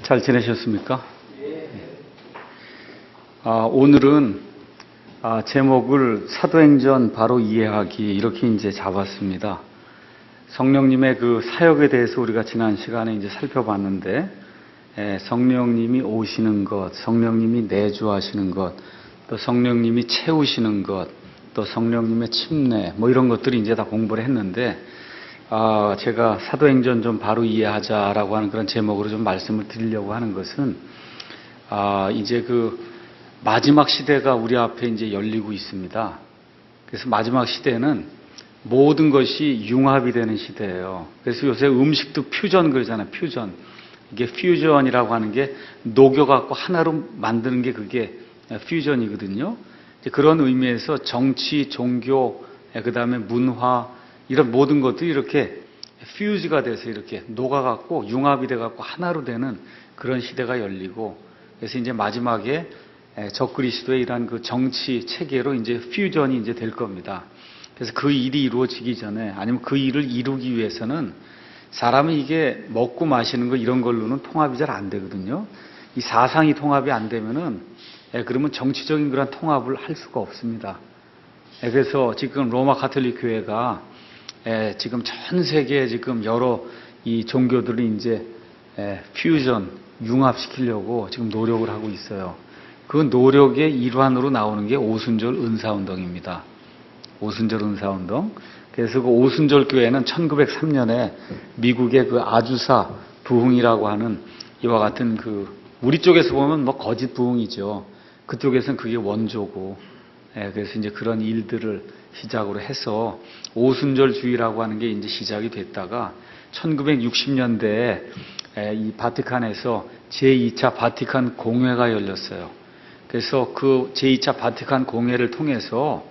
잘 지내셨습니까? 오늘은 제목을 사도행전 바로 이해하기 이렇게 이제 잡았습니다. 성령님의 그 사역에 대해서 우리가 지난 시간에 이제 살펴봤는데, 성령님이 오시는 것, 성령님이 내주하시는 것, 또 성령님이 채우시는 것, 또 성령님의 침례, 뭐 이런 것들이 이제 다 공부를 했는데, 제가 사도행전 좀 바로 이해하자라고 하는 그런 제목으로 좀 말씀을 드리려고 하는 것은, 이제 그 마지막 시대가 우리 앞에 이제 열리고 있습니다. 그래서 마지막 시대는 모든 것이 융합이 되는 시대예요. 그래서 요새 음식도 퓨전 그러잖아요. 퓨전. 이게 퓨전이라고 하는 게 녹여갖고 하나로 만드는 게 그게 퓨전이거든요. 그런 의미에서 정치, 종교, 그 다음에 문화, 이런 모든 것들이 이렇게 퓨즈가 돼서 이렇게 녹아갖고 융합이 돼갖고 하나로 되는 그런 시대가 열리고, 그래서 이제 마지막에 적그리스도의 이러한 그 정치 체계로 이제 퓨전이 이제 될 겁니다. 그래서 그 일이 이루어지기 전에, 아니면 그 일을 이루기 위해서는 사람이 이게 먹고 마시는 거 이런 걸로는 통합이 잘 안 되거든요. 이 사상이 통합이 안 되면은, 그러면 정치적인 그런 통합을 할 수가 없습니다. 그래서 지금 로마 가톨릭 교회가 지금 전 세계에 지금 여러 이 종교들을 이제 퓨전, 융합시키려고 지금 노력을 하고 있어요. 그 노력의 일환으로 나오는 게 오순절 은사운동입니다. 오순절 은사운동. 그래서 그 오순절 교회는 1903년에 미국의 그 아주사 부흥이라고 하는 이와 같은 그 우리 쪽에서 보면 뭐 거짓 부흥이죠. 그쪽에서는 그게 원조고, 그래서 이제 그런 일들을 시작으로 해서 오순절주의라고 하는 게 이제 시작이 됐다가 1960년대에 이 바티칸에서 제2차 바티칸 공회가 열렸어요. 그래서 그 제2차 바티칸 공회를 통해서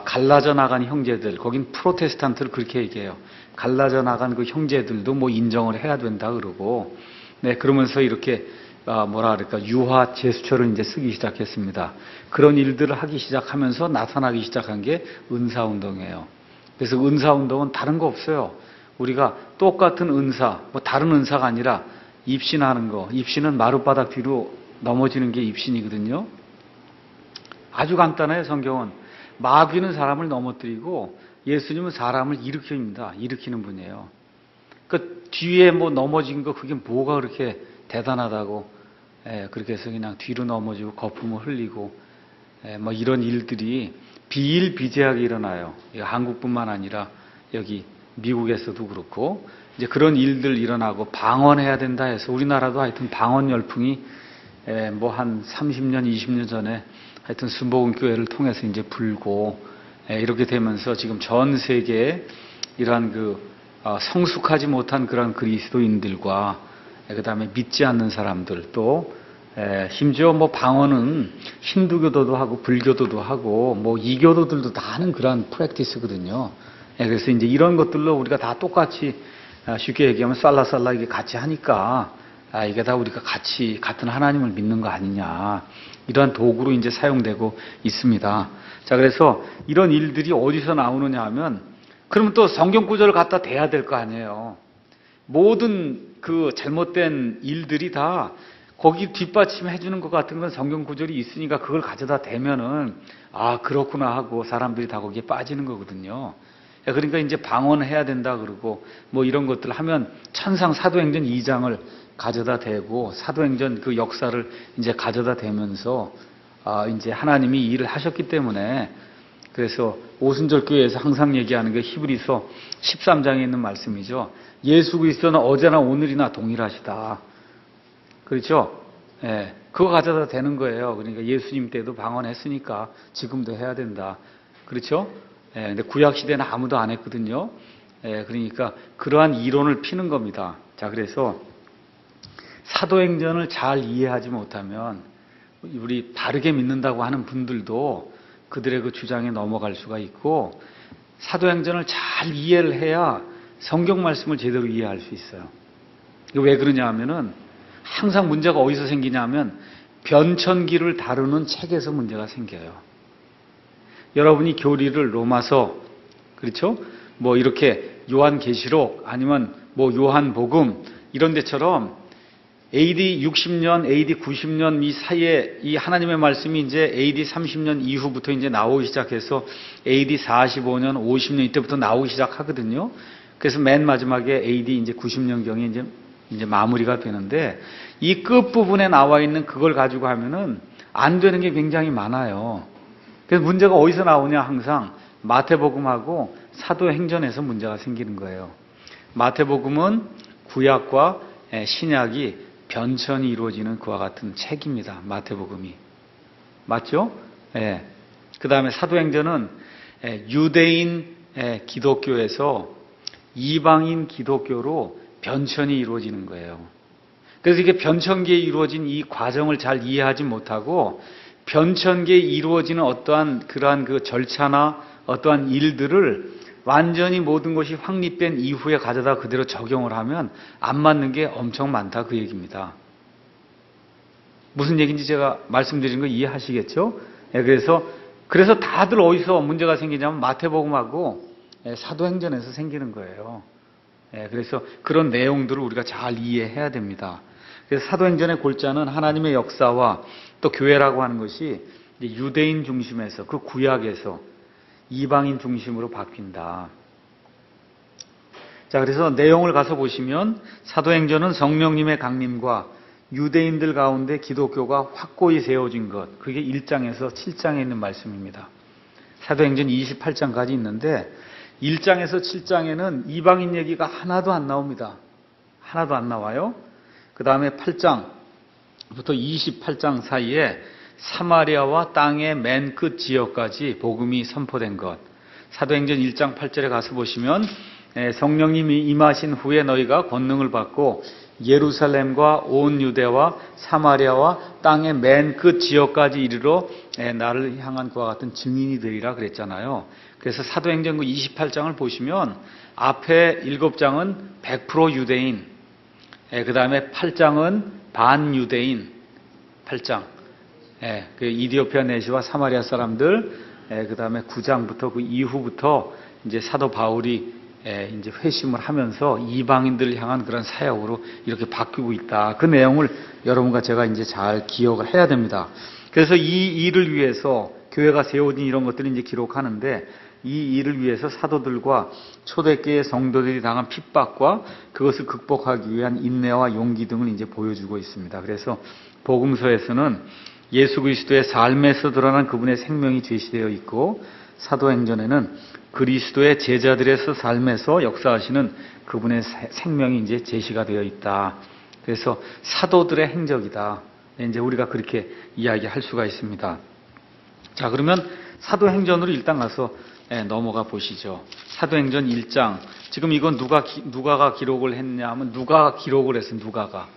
갈라져 나간 형제들, 거긴 프로테스탄트를 그렇게 얘기해요. 갈라져 나간 그 형제들도 뭐 인정을 해야 된다 그러고, 그러면서 이렇게 뭐라 그럴까, 유화 제스처를 이제 쓰기 시작했습니다. 그런 일들을 하기 시작하면서 나타나기 시작한 게 은사운동이에요. 그래서 은사운동은 다른 거 없어요. 우리가 똑같은 은사, 뭐 다른 은사가 아니라 입신하는 거, 입신은 마룻바닥 뒤로 넘어지는 게 입신이거든요. 아주 간단해요. 성경은 마귀는 사람을 넘어뜨리고 예수님은 사람을 일으킵니다. 일으키는 분이에요. 그 뒤에 뭐 넘어진 거 그게 뭐가 그렇게 대단하다고, 그렇게 해서 그냥 뒤로 넘어지고 거품을 흘리고, 뭐 이런 일들이 비일비재하게 일어나요. 한국뿐만 아니라 여기 미국에서도 그렇고, 이제 그런 일들 일어나고 방언해야 된다 해서 우리나라도 하여튼 방언 열풍이 뭐 한 30년, 20년 전에 하여튼 순복음교회를 통해서 이제 불고, 이렇게 되면서 지금 전 세계에 이러한 그 성숙하지 못한 그런 그리스도인들과 그 다음에 믿지 않는 사람들, 또 심지어 뭐 방언은 힌두교도도 하고 불교도도 하고 뭐 이교도들도 다 하는 그런 프랙티스거든요. 그래서 이제 이런 것들로 우리가 다 똑같이, 쉽게 얘기하면 살라살라 이게 같이 하니까 이게 다 우리가 같이 같은 하나님을 믿는 거 아니냐, 이러한 도구로 이제 사용되고 있습니다. 자, 그래서 이런 일들이 어디서 나오느냐 하면, 그러면 또 성경 구절을 갖다 대야 될 거 아니에요. 모든 그 잘못된 일들이 다 거기 뒷받침해 주는 것 같은 건 성경 구절이 있으니까 그걸 가져다 대면은 그렇구나 하고 사람들이 다 거기에 빠지는 거거든요. 그러니까 이제 방언해야 된다 그러고 뭐 이런 것들 하면 천상 사도행전 2장을 가져다 대고 사도행전 그 역사를 이제 가져다 대면서 이제 하나님이 일을 하셨기 때문에, 그래서 오순절 교회에서 항상 얘기하는 게 히브리서 13장에 있는 말씀이죠. 예수 그리스도는 어제나 오늘이나 동일하시다. 그렇죠? 그거 가져다 대는 거예요. 그러니까 예수님 때도 방언했으니까 지금도 해야 된다. 그렇죠? 근데 구약 시대는 아무도 안 했거든요. 그러니까 그러한 이론을 피는 겁니다. 자, 그래서 사도행전을 잘 이해하지 못하면 우리 바르게 믿는다고 하는 분들도 그들의 그 주장에 넘어갈 수가 있고, 사도행전을 잘 이해를 해야 성경 말씀을 제대로 이해할 수 있어요. 왜 그러냐 하면은 항상 문제가 어디서 생기냐 하면 변천기를 다루는 책에서 문제가 생겨요. 여러분이 교리를 로마서, 그렇죠? 뭐 이렇게 요한계시록 아니면 뭐 요한복음 이런 데처럼 AD 60년, AD 90년 이 사이에 이 하나님의 말씀이 이제 AD 30년 이후부터 이제 나오기 시작해서 AD 45년, 50년 이때부터 나오기 시작하거든요. 그래서 맨 마지막에 AD 이제 90년경에 이제 마무리가 되는데 이 끝부분에 나와 있는 그걸 가지고 하면은 안 되는 게 굉장히 많아요. 그래서 문제가 어디서 나오냐 항상 마태복음하고 사도행전에서 문제가 생기는 거예요. 마태복음은 구약과 신약이 변천이 이루어지는 그와 같은 책입니다. 마태복음이. 맞죠? 예. 그 다음에 사도행전은 유대인 기독교에서 이방인 기독교로 변천이 이루어지는 거예요. 그래서 이게 변천기에 이루어진 이 과정을 잘 이해하지 못하고 변천기에 이루어지는 어떠한 그러한 그 절차나 어떠한 일들을 완전히 모든 것이 확립된 이후에 가져다 그대로 적용을 하면 안 맞는 게 엄청 많다 그 얘기입니다. 무슨 얘기인지 제가 말씀드린 거 이해하시겠죠? 그래서 다들 어디서 문제가 생기냐면 마태복음하고 사도행전에서 생기는 거예요. 그래서 그런 내용들을 우리가 잘 이해해야 됩니다. 그래서 사도행전의 골자는 하나님의 역사와 또 교회라고 하는 것이 유대인 중심에서 그 구약에서 이방인 중심으로 바뀐다. 자, 그래서 내용을 가서 보시면 사도행전은 성령님의 강림과 유대인들 가운데 기독교가 확고히 세워진 것, 그게 1장에서 7장에 있는 말씀입니다. 사도행전 28장까지 있는데 1장에서 7장에는 이방인 얘기가 하나도 안 나옵니다. 하나도 안 나와요. 그 다음에 8장부터 28장 사이에 사마리아와 땅의 맨 끝 지역까지 복음이 선포된 것. 사도행전 1장 8절에 가서 보시면 성령님이 임하신 후에 너희가 권능을 받고 예루살렘과 온 유대와 사마리아와 땅의 맨 끝 지역까지 이르러 나를 향한 그와 같은 증인이 되리라 그랬잖아요. 그래서 사도행전 28장을 보시면 앞에 7장은 100% 유대인, 그 다음에 8장은 반유대인, 8장. 그 이디오피아 내시와 사마리아 사람들, 그 다음에 9장부터 그 이후부터 이제 사도 바울이 이제 회심을 하면서 이방인들을 향한 그런 사역으로 이렇게 바뀌고 있다. 그 내용을 여러분과 제가 이제 잘 기억을 해야 됩니다. 그래서 이 일을 위해서 교회가 세워진 이런 것들을 이제 기록하는데 이 일을 위해서 사도들과 초대교회 성도들이 당한 핍박과 그것을 극복하기 위한 인내와 용기 등을 이제 보여주고 있습니다. 그래서 복음서에서는 예수 그리스도의 삶에서 드러난 그분의 생명이 제시되어 있고 사도행전에는 그리스도의 제자들의 삶에서 역사하시는 그분의 생명이 이제 제시가 되어 있다. 그래서 사도들의 행적이다. 이제 우리가 그렇게 이야기할 수가 있습니다. 자, 그러면 사도행전으로 일단 가서 넘어가 보시죠. 사도행전 1장. 지금 이건 누가가 기록을 했냐 하면 누가가 기록을 했어요. 누가가.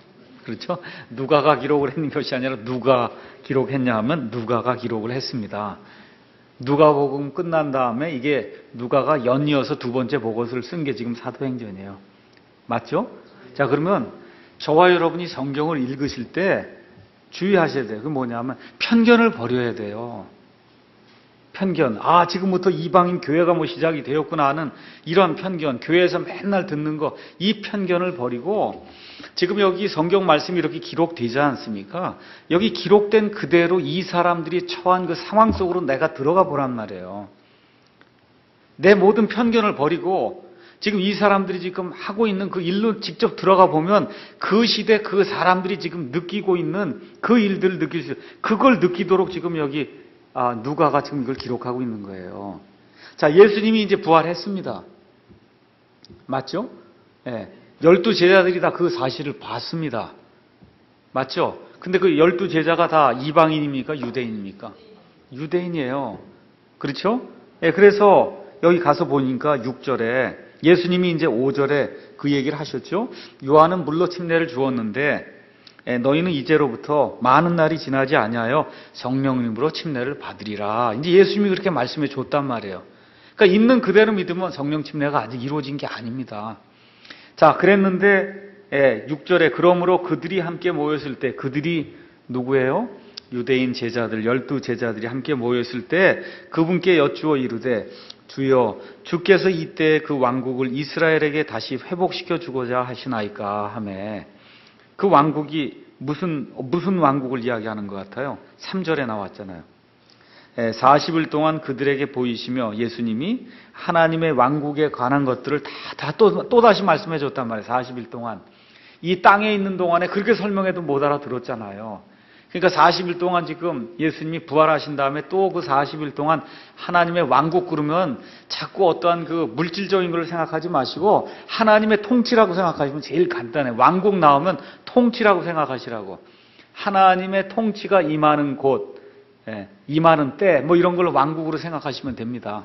그렇죠? 누가가 기록을 했는 것이 아니라 누가 기록했냐 하면 누가가 기록을 했습니다. 누가복음 끝난 다음에 이게 누가가 연이어서 두 번째 복음서를 쓴 게 지금 사도행전이에요. 맞죠? 자, 그러면 저와 여러분이 성경을 읽으실 때 주의하셔야 돼요. 그게 뭐냐면 편견을 버려야 돼요. 편견. 아, 지금부터 이방인 교회가 뭐 시작이 되었구나 하는 이런 편견, 교회에서 맨날 듣는 거, 이 편견을 버리고 지금 여기 성경 말씀이 이렇게 기록되지 않습니까? 여기 기록된 그대로 이 사람들이 처한 그 상황 속으로 내가 들어가 보란 말이에요. 내 모든 편견을 버리고 지금 이 사람들이 지금 하고 있는 그 일로 직접 들어가 보면 그 시대 그 사람들이 지금 느끼고 있는 그 일들을 느낄 수, 그걸 느끼도록 지금 여기 누가가 지금 이걸 기록하고 있는 거예요. 자, 예수님이 이제 부활했습니다. 맞죠? 12제자들이 다 그 사실을 봤습니다. 맞죠? 근데 그 12제자가 다 이방인입니까? 유대인입니까? 유대인이에요. 그렇죠? 그래서 여기 가서 보니까 6절에 예수님이 이제 5절에 그 얘기를 하셨죠? 요한은 물로 침례를 주었는데 너희는 이제로부터 많은 날이 지나지 아니하여 성령님으로 침례를 받으리라. 이제 예수님이 그렇게 말씀해 줬단 말이에요. 그러니까 있는 그대로 믿으면 성령 침례가 아직 이루어진 게 아닙니다. 자, 그랬는데 6절에 그러므로 그들이 함께 모였을 때, 그들이 누구예요? 유대인 제자들, 12제자들이 함께 모였을 때 그분께 여쭈어 이르되 주여 주께서 이때 그 왕국을 이스라엘에게 다시 회복시켜 주고자 하시나이까 하매 그 왕국이 무슨 왕국을 이야기하는 것 같아요? 3절에 나왔잖아요. 40일 동안 그들에게 보이시며 예수님이 하나님의 왕국에 관한 것들을 또다시 말씀해 줬단 말이에요. 40일 동안. 이 땅에 있는 동안에 그렇게 설명해도 못 알아들었잖아요. 그러니까 40일 동안 지금 예수님이 부활하신 다음에 또 그 40일 동안 하나님의 왕국 그러면 자꾸 어떠한 그 물질적인 걸 생각하지 마시고 하나님의 통치라고 생각하시면 제일 간단해요. 왕국 나오면 통치라고 생각하시라고. 하나님의 통치가 임하는 곳, 임하는 때, 뭐 이런 걸 왕국으로 생각하시면 됩니다.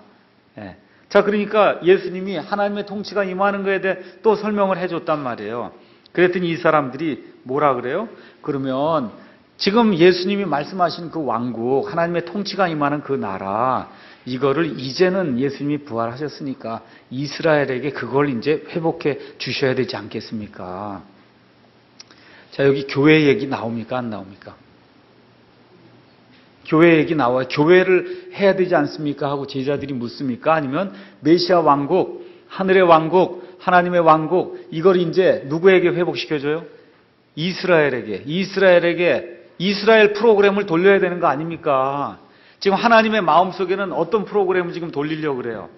자, 그러니까 예수님이 하나님의 통치가 임하는 거에 대해 또 설명을 해줬단 말이에요. 그랬더니 이 사람들이 뭐라 그래요? 그러면 지금 예수님이 말씀하신 그 왕국, 하나님의 통치가 임하는 그 나라, 이거를 이제는 예수님이 부활하셨으니까 이스라엘에게 그걸 이제 회복해 주셔야 되지 않겠습니까? 자, 여기 교회 얘기 나옵니까? 안 나옵니까? 교회 얘기 나와요. 교회를 해야 되지 않습니까? 하고 제자들이 묻습니까? 아니면 메시아 왕국, 하늘의 왕국, 하나님의 왕국, 이걸 이제 누구에게 회복시켜줘요? 이스라엘에게. 이스라엘 프로그램을 돌려야 되는 거 아닙니까? 지금 하나님의 마음속에는 어떤 프로그램을 지금 돌리려고 그래요?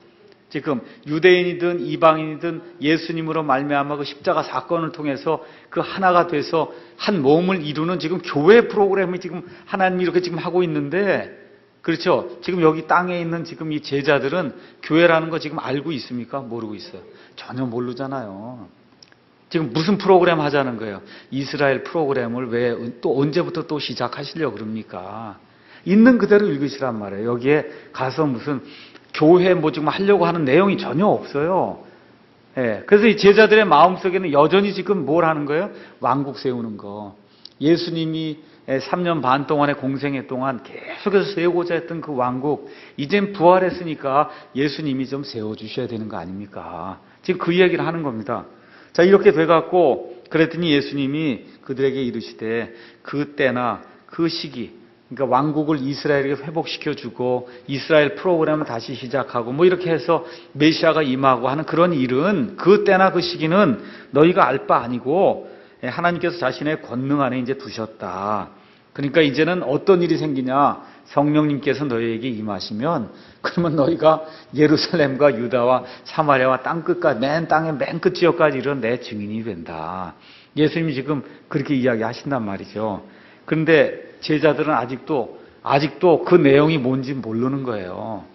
지금 유대인이든 이방인이든 예수님으로 말미암아 그 십자가 사건을 통해서 그 하나가 돼서 한 몸을 이루는 지금 교회 프로그램을 지금 하나님이 이렇게 지금 하고 있는데, 그렇죠? 지금 여기 땅에 있는 지금 이 제자들은 교회라는 거 지금 알고 있습니까? 모르고 있어요. 전혀 모르잖아요. 지금 무슨 프로그램 하자는 거예요? 이스라엘 프로그램을 왜 또 언제부터 또 시작하시려고 그럽니까? 있는 그대로 읽으시란 말이에요. 여기에 가서 무슨 교회 뭐 지금 하려고 하는 내용이 전혀 없어요. 그래서 이 제자들의 마음속에는 여전히 지금 뭘 하는 거예요? 왕국 세우는 거. 예수님이 3년 반 동안의 공생애 동안 계속해서 세우고자 했던 그 왕국, 이젠 부활했으니까 예수님이 좀 세워주셔야 되는 거 아닙니까? 지금 그 얘기를 하는 겁니다. 자, 이렇게 돼갖고 그랬더니 예수님이 그들에게 이르시되 그 때나 그 시기, 그러니까 왕국을 이스라엘에게 회복시켜주고 이스라엘 프로그램을 다시 시작하고 뭐 이렇게 해서 메시아가 임하고 하는 그런 일은 그 때나 그 시기는 너희가 알 바 아니고 하나님께서 자신의 권능 안에 이제 두셨다. 그러니까 이제는 어떤 일이 생기냐? 성령님께서 너희에게 임하시면 그러면 너희가 예루살렘과 유다와 사마리아와 땅끝까지 땅의 맨 끝 지역까지 이런 내 증인이 된다. 예수님이 지금 그렇게 이야기하신단 말이죠. 그런데 제자들은 아직도 그 내용이 뭔지 모르는 거예요.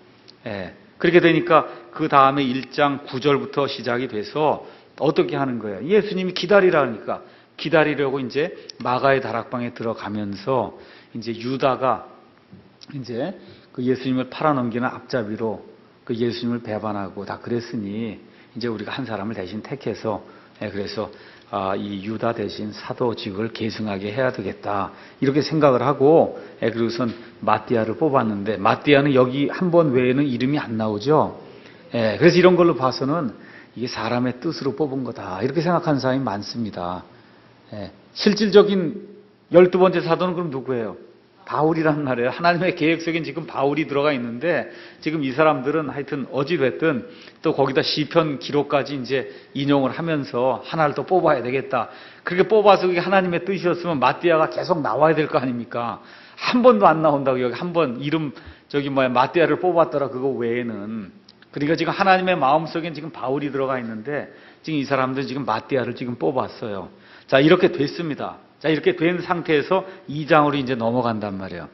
그렇게 되니까 그 다음에 1장 9절부터 시작이 돼서 어떻게 하는 거예요? 예수님이 기다리라니까 기다리려고 이제 마가의 다락방에 들어가면서 이제 유다가 이제 그 예수님을 팔아넘기는 앞잡이로 그 예수님을 배반하고 다 그랬으니 이제 우리가 한 사람을 대신 택해서 그래서 이 유다 대신 사도직을 계승하게 해야 되겠다 이렇게 생각을 하고 그리고선 마띠아를 뽑았는데 마띠아는 여기 한 번 외에는 이름이 안 나오죠. 그래서 이런 걸로 봐서는 이게 사람의 뜻으로 뽑은 거다 이렇게 생각하는 사람이 많습니다. 실질적인 12번째 사도는 그럼 누구예요? 바울이란 말이에요. 하나님의 계획 속엔 지금 바울이 들어가 있는데 지금 이 사람들은 하여튼 어찌됐든 또 거기다 시편 기록까지 이제 인용을 하면서 하나를 또 뽑아야 되겠다. 그렇게 뽑아서 그게 하나님의 뜻이었으면 마띠아가 계속 나와야 될 거 아닙니까? 한 번도 안 나온다고 여기 한 번 이름 마띠아를 뽑았더라 그거 외에는. 그러니까 지금 하나님의 마음속엔 지금 바울이 들어가 있는데 지금 이 사람들은 지금 마띠아를 지금 뽑았어요. 자, 이렇게 됐습니다. 자, 이렇게 된 상태에서 2장으로 이제 넘어간단 말이에요.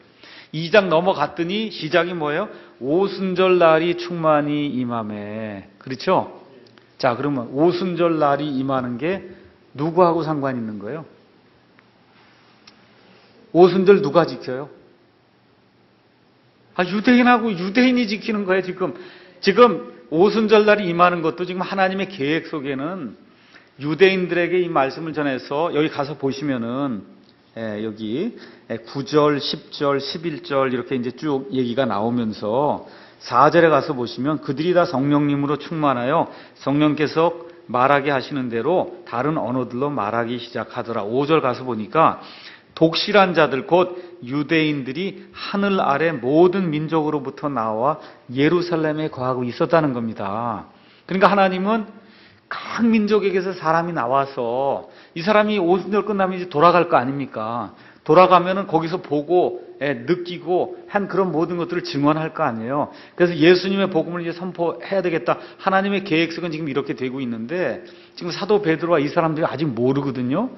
2장 넘어갔더니 시작이 뭐예요? 오순절 날이 충만히 임하매. 그렇죠? 자, 그러면 오순절 날이 임하는 게 누구하고 상관 있는 거예요? 오순절 누가 지켜요? 유대인하고 유대인이 지키는 거예요, 지금. 지금 오순절 날이 임하는 것도 지금 하나님의 계획 속에는 유대인들에게 이 말씀을 전해서 여기 가서 보시면은 여기 9절, 10절, 11절 이렇게 이제 쭉 얘기가 나오면서 4절에 가서 보시면 그들이 다 성령님으로 충만하여 성령께서 말하게 하시는 대로 다른 언어들로 말하기 시작하더라. 5절 가서 보니까 독실한 자들 곧 유대인들이 하늘 아래 모든 민족으로부터 나와 예루살렘에 거하고 있었다는 겁니다. 그러니까 하나님은 각 민족에게서 사람이 나와서 이 사람이 오순절 끝나면 이제 돌아갈 거 아닙니까? 돌아가면은 거기서 보고 느끼고 한 그런 모든 것들을 증언할 거 아니에요. 그래서 예수님의 복음을 이제 선포해야 되겠다. 하나님의 계획성은 지금 이렇게 되고 있는데 지금 사도 베드로와 이 사람들이 아직 모르거든요.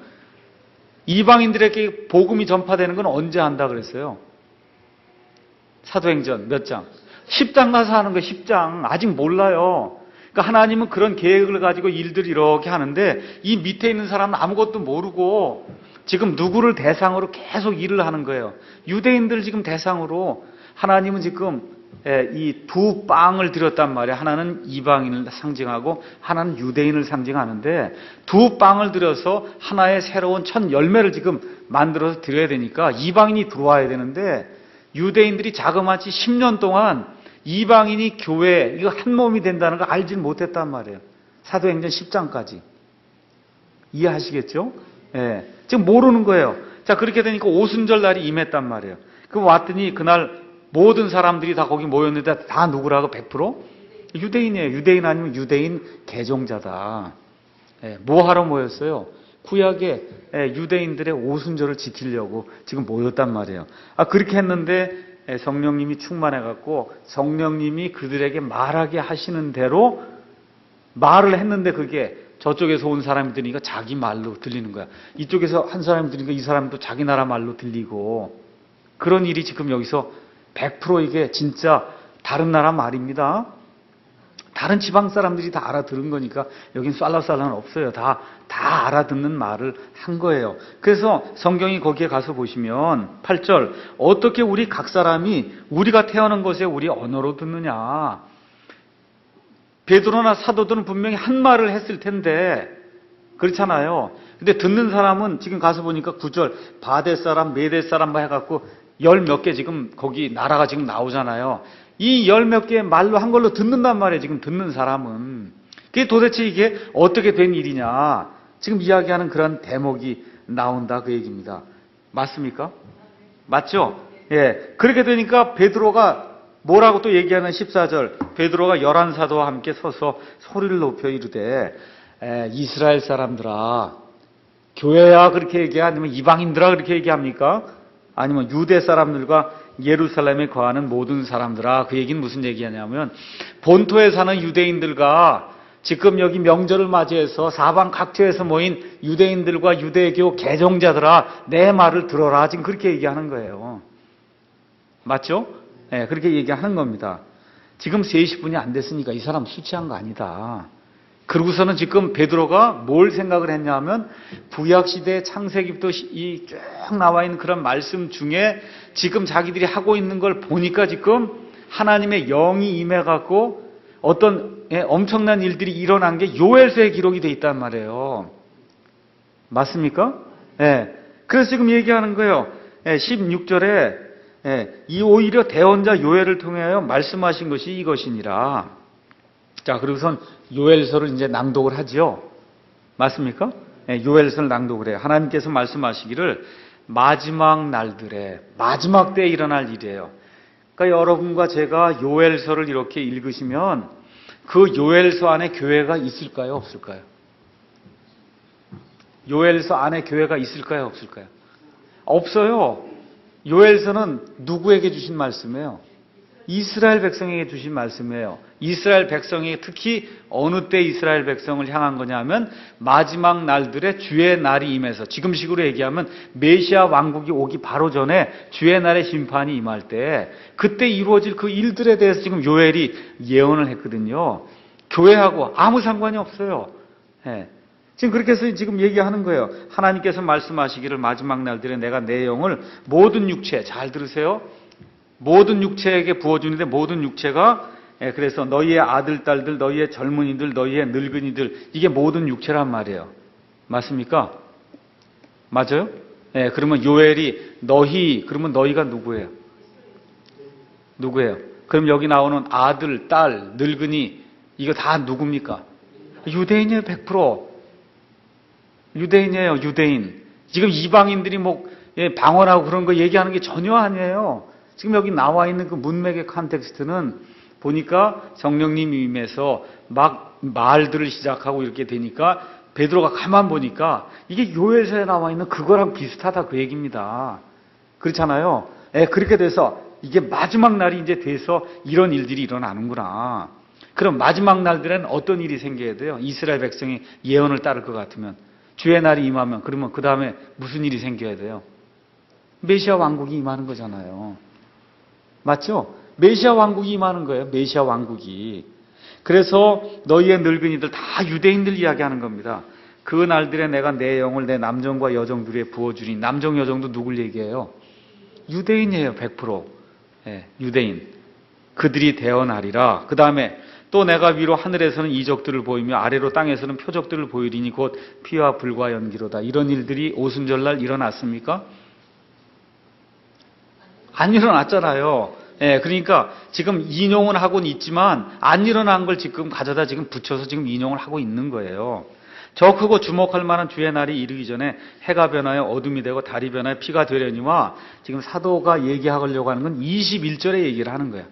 이방인들에게 복음이 전파되는 건 언제 한다 그랬어요? 사도행전 몇 장? 10장 가서 하는 거예요. 10장. 아직 몰라요. 그러니까 하나님은 그런 계획을 가지고 일들 이렇게 하는데 이 밑에 있는 사람은 아무것도 모르고 지금 누구를 대상으로 계속 일을 하는 거예요. 유대인들 지금 대상으로 하나님은 지금 이 두 빵을 드렸단 말이에요. 하나는 이방인을 상징하고 하나는 유대인을 상징하는데 두 빵을 드려서 하나의 새로운 첫 열매를 지금 만들어서 드려야 되니까 이방인이 들어와야 되는데 유대인들이 자그마치 10년 동안 이방인이 교회 이거 한 몸이 된다는 걸 알지 못했단 말이에요. 사도행전 10장까지. 이해하시겠죠? 예. 지금 모르는 거예요. 자, 그렇게 되니까 오순절 날이 임했단 말이에요. 그럼 왔더니 그날 모든 사람들이 다 거기 모였는데 다 누구라고 100%? 유대인이에요. 유대인 아니면 유대인 개종자다. 예. 뭐 하러 모였어요? 구약의 유대인들의 오순절을 지키려고 지금 모였단 말이에요. 아, 그렇게 했는데 성령님이 충만해갖고 성령님이 그들에게 말하게 하시는 대로 말을 했는데 그게 저쪽에서 온 사람이 들으니까 자기 말로 들리는 거야. 이쪽에서 한 사람이 들으니까 이 사람도 자기 나라 말로 들리고 그런 일이 지금 여기서 100% 이게 진짜 다른 나라 말입니다. 다른 지방 사람들이 다 알아들은 거니까 여긴 쌀라쌀라는 없어요. 다 알아듣는 말을 한 거예요. 그래서 성경이 거기에 가서 보시면 8절 어떻게 우리 각 사람이 우리가 태어난 것에 우리 언어로 듣느냐. 베드로나 사도들은 분명히 한 말을 했을 텐데 그렇잖아요. 근데 듣는 사람은 지금 가서 보니까 9절 바데 사람, 메데 사람 뭐 해갖고 열 몇 개 지금 거기 나라가 지금 나오잖아요. 이 열 몇 개의 말로 한 걸로 듣는단 말이에요. 지금 듣는 사람은. 그게 도대체 이게 어떻게 된 일이냐. 지금 이야기하는 그런 대목이 나온다 그 얘기입니다. 맞습니까? 맞죠? 예. 그렇게 되니까 베드로가 뭐라고 또 얘기하는 14절 베드로가 11사도와 함께 서서 소리를 높여 이르되 이스라엘 사람들아 교회야 그렇게 얘기해? 아니면 이방인들아 그렇게 얘기합니까? 아니면 유대 사람들과 예루살렘에 거하는 모든 사람들아 그 얘기는 무슨 얘기냐면 본토에 사는 유대인들과 지금 여기 명절을 맞이해서 사방 각처에서 모인 유대인들과 유대교 개종자들아 내 말을 들어라 지금 그렇게 얘기하는 거예요. 맞죠? 네, 그렇게 얘기하는 겁니다. 지금 3시 분이 안 됐으니까 이 사람 술 취한 거 아니다. 그러고서는 지금 베드로가 뭘 생각을 했냐면 구약시대 창세기부터 쭉 나와 있는 그런 말씀 중에 지금 자기들이 하고 있는 걸 보니까 지금 하나님의 영이 임해갖고 어떤 엄청난 일들이 일어난 게 요엘서에 기록이 돼 있단 말이에요. 맞습니까? 네. 그래서 지금 얘기하는 거예요. 16절에 이 오히려 대언자 요엘을 통하여 말씀하신 것이 이것이니라. 자, 그리고선 요엘서를 이제 낭독을 하지요. 맞습니까? 요엘서를 낭독을 해요. 하나님께서 말씀하시기를 마지막 날들에 마지막 때에 일어날 일이에요. 그러니까 여러분과 제가 요엘서를 이렇게 읽으시면 그 요엘서 안에 교회가 있을까요? 없을까요? 요엘서 안에 교회가 있을까요? 없을까요? 없어요. 요엘서는 누구에게 주신 말씀이에요? 이스라엘 백성에게 주신 말씀이에요. 이스라엘 백성이 특히 어느 때 이스라엘 백성을 향한 거냐면 마지막 날들에 주의 날이 임해서 지금식으로 얘기하면 메시아 왕국이 오기 바로 전에 주의 날의 심판이 임할 때 그때 이루어질 그 일들에 대해서 지금 요엘이 예언을 했거든요. 교회하고 아무 상관이 없어요. 지금 그렇게 해서 지금 얘기하는 거예요. 하나님께서 말씀하시기를 마지막 날들에 내가 내 영을 모든 육체, 잘 들으세요. 모든 육체에게 부어주는데 모든 육체가 그래서 너희의 아들, 딸들, 너희의 젊은이들, 너희의 늙은이들 이게 모든 육체란 말이에요. 맞습니까? 맞아요? 그러면 요엘이 너희 그러면 너희가 누구예요? 누구예요? 그럼 여기 나오는 아들, 딸, 늙은이 이거 다 누굽니까? 유대인이에요. 100%. 유대인이에요. 유대인. 지금 이방인들이 뭐 방언하고 그런 거 얘기하는 게 전혀 아니에요. 지금 여기 나와 있는 그 문맥의 컨텍스트는 보니까 성령님이 임해서 막 말들을 시작하고 이렇게 되니까 베드로가 가만 보니까 이게 요엘서에 나와 있는 그거랑 비슷하다 그 얘기입니다. 그렇잖아요. 그렇게 돼서 이게 마지막 날이 이제 돼서 이런 일들이 일어나는구나. 그럼 마지막 날들에는 어떤 일이 생겨야 돼요? 이스라엘 백성이 예언을 따를 것 같으면, 주의 날이 임하면, 그러면 그 다음에 무슨 일이 생겨야 돼요? 메시아 왕국이 임하는 거잖아요. 맞죠? 메시아 왕국이 임하는 거예요. 메시아 왕국이. 그래서 너희의 늙은이들 다 유대인들 이야기하는 겁니다. 그 날들에 내가 내 영을 내 남정과 여정들에 부어주니, 남정 여정도 누굴 얘기해요? 유대인이에요. 100%. 유대인. 그들이 대언하리라. 그 다음에 또 내가 위로 하늘에서는 이적들을 보이며 아래로 땅에서는 표적들을 보이리니 곧 피와 불과 연기로다. 이런 일들이 오순절날 일어났습니까? 안 일어났잖아요. 그러니까 지금 인용은 하고는 있지만 안 일어난 걸 지금 가져다 지금 붙여서 지금 인용을 하고 있는 거예요. 저 크고 주목할 만한 주의 날이 이르기 전에 해가 변하여 어둠이 되고 달이 변하여 피가 되려니와, 지금 사도가 얘기하려고 하는 건 21절에 얘기를 하는 거예요.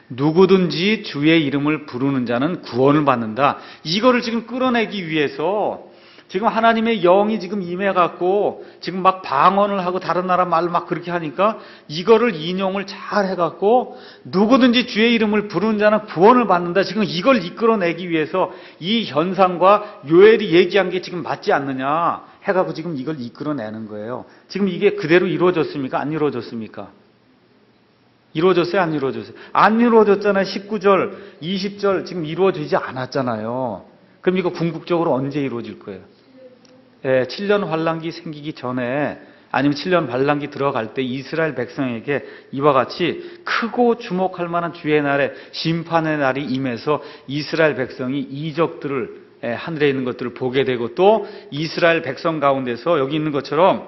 누구든지 주의 이름을 부르는 자는 구원을 받는다. 이거를 지금 끌어내기 위해서 지금 하나님의 영이 지금 임해갖고 지금 막 방언을 하고 다른 나라 말 막 그렇게 하니까 이거를 인용을 잘 해갖고 누구든지 주의 이름을 부르는 자는 구원을 받는다. 지금 이걸 이끌어내기 위해서 이 현상과 요엘이 얘기한 게 지금 맞지 않느냐 해갖고 지금 이걸 이끌어내는 거예요. 지금 이게 그대로 이루어졌습니까? 안 이루어졌습니까? 이루어졌어요? 안 이루어졌어요? 안 이루어졌잖아요. 19절, 20절 지금 이루어지지 않았잖아요. 그럼 이거 궁극적으로 언제 이루어질 거예요? 7년 환란기 생기기 전에, 아니면 7년 환란기 들어갈 때 이스라엘 백성에게 이와 같이 크고 주목할 만한 주의 날에, 심판의 날이 임해서 이스라엘 백성이 이적들을, 하늘에 있는 것들을 보게 되고, 또 이스라엘 백성 가운데서 여기 있는 것처럼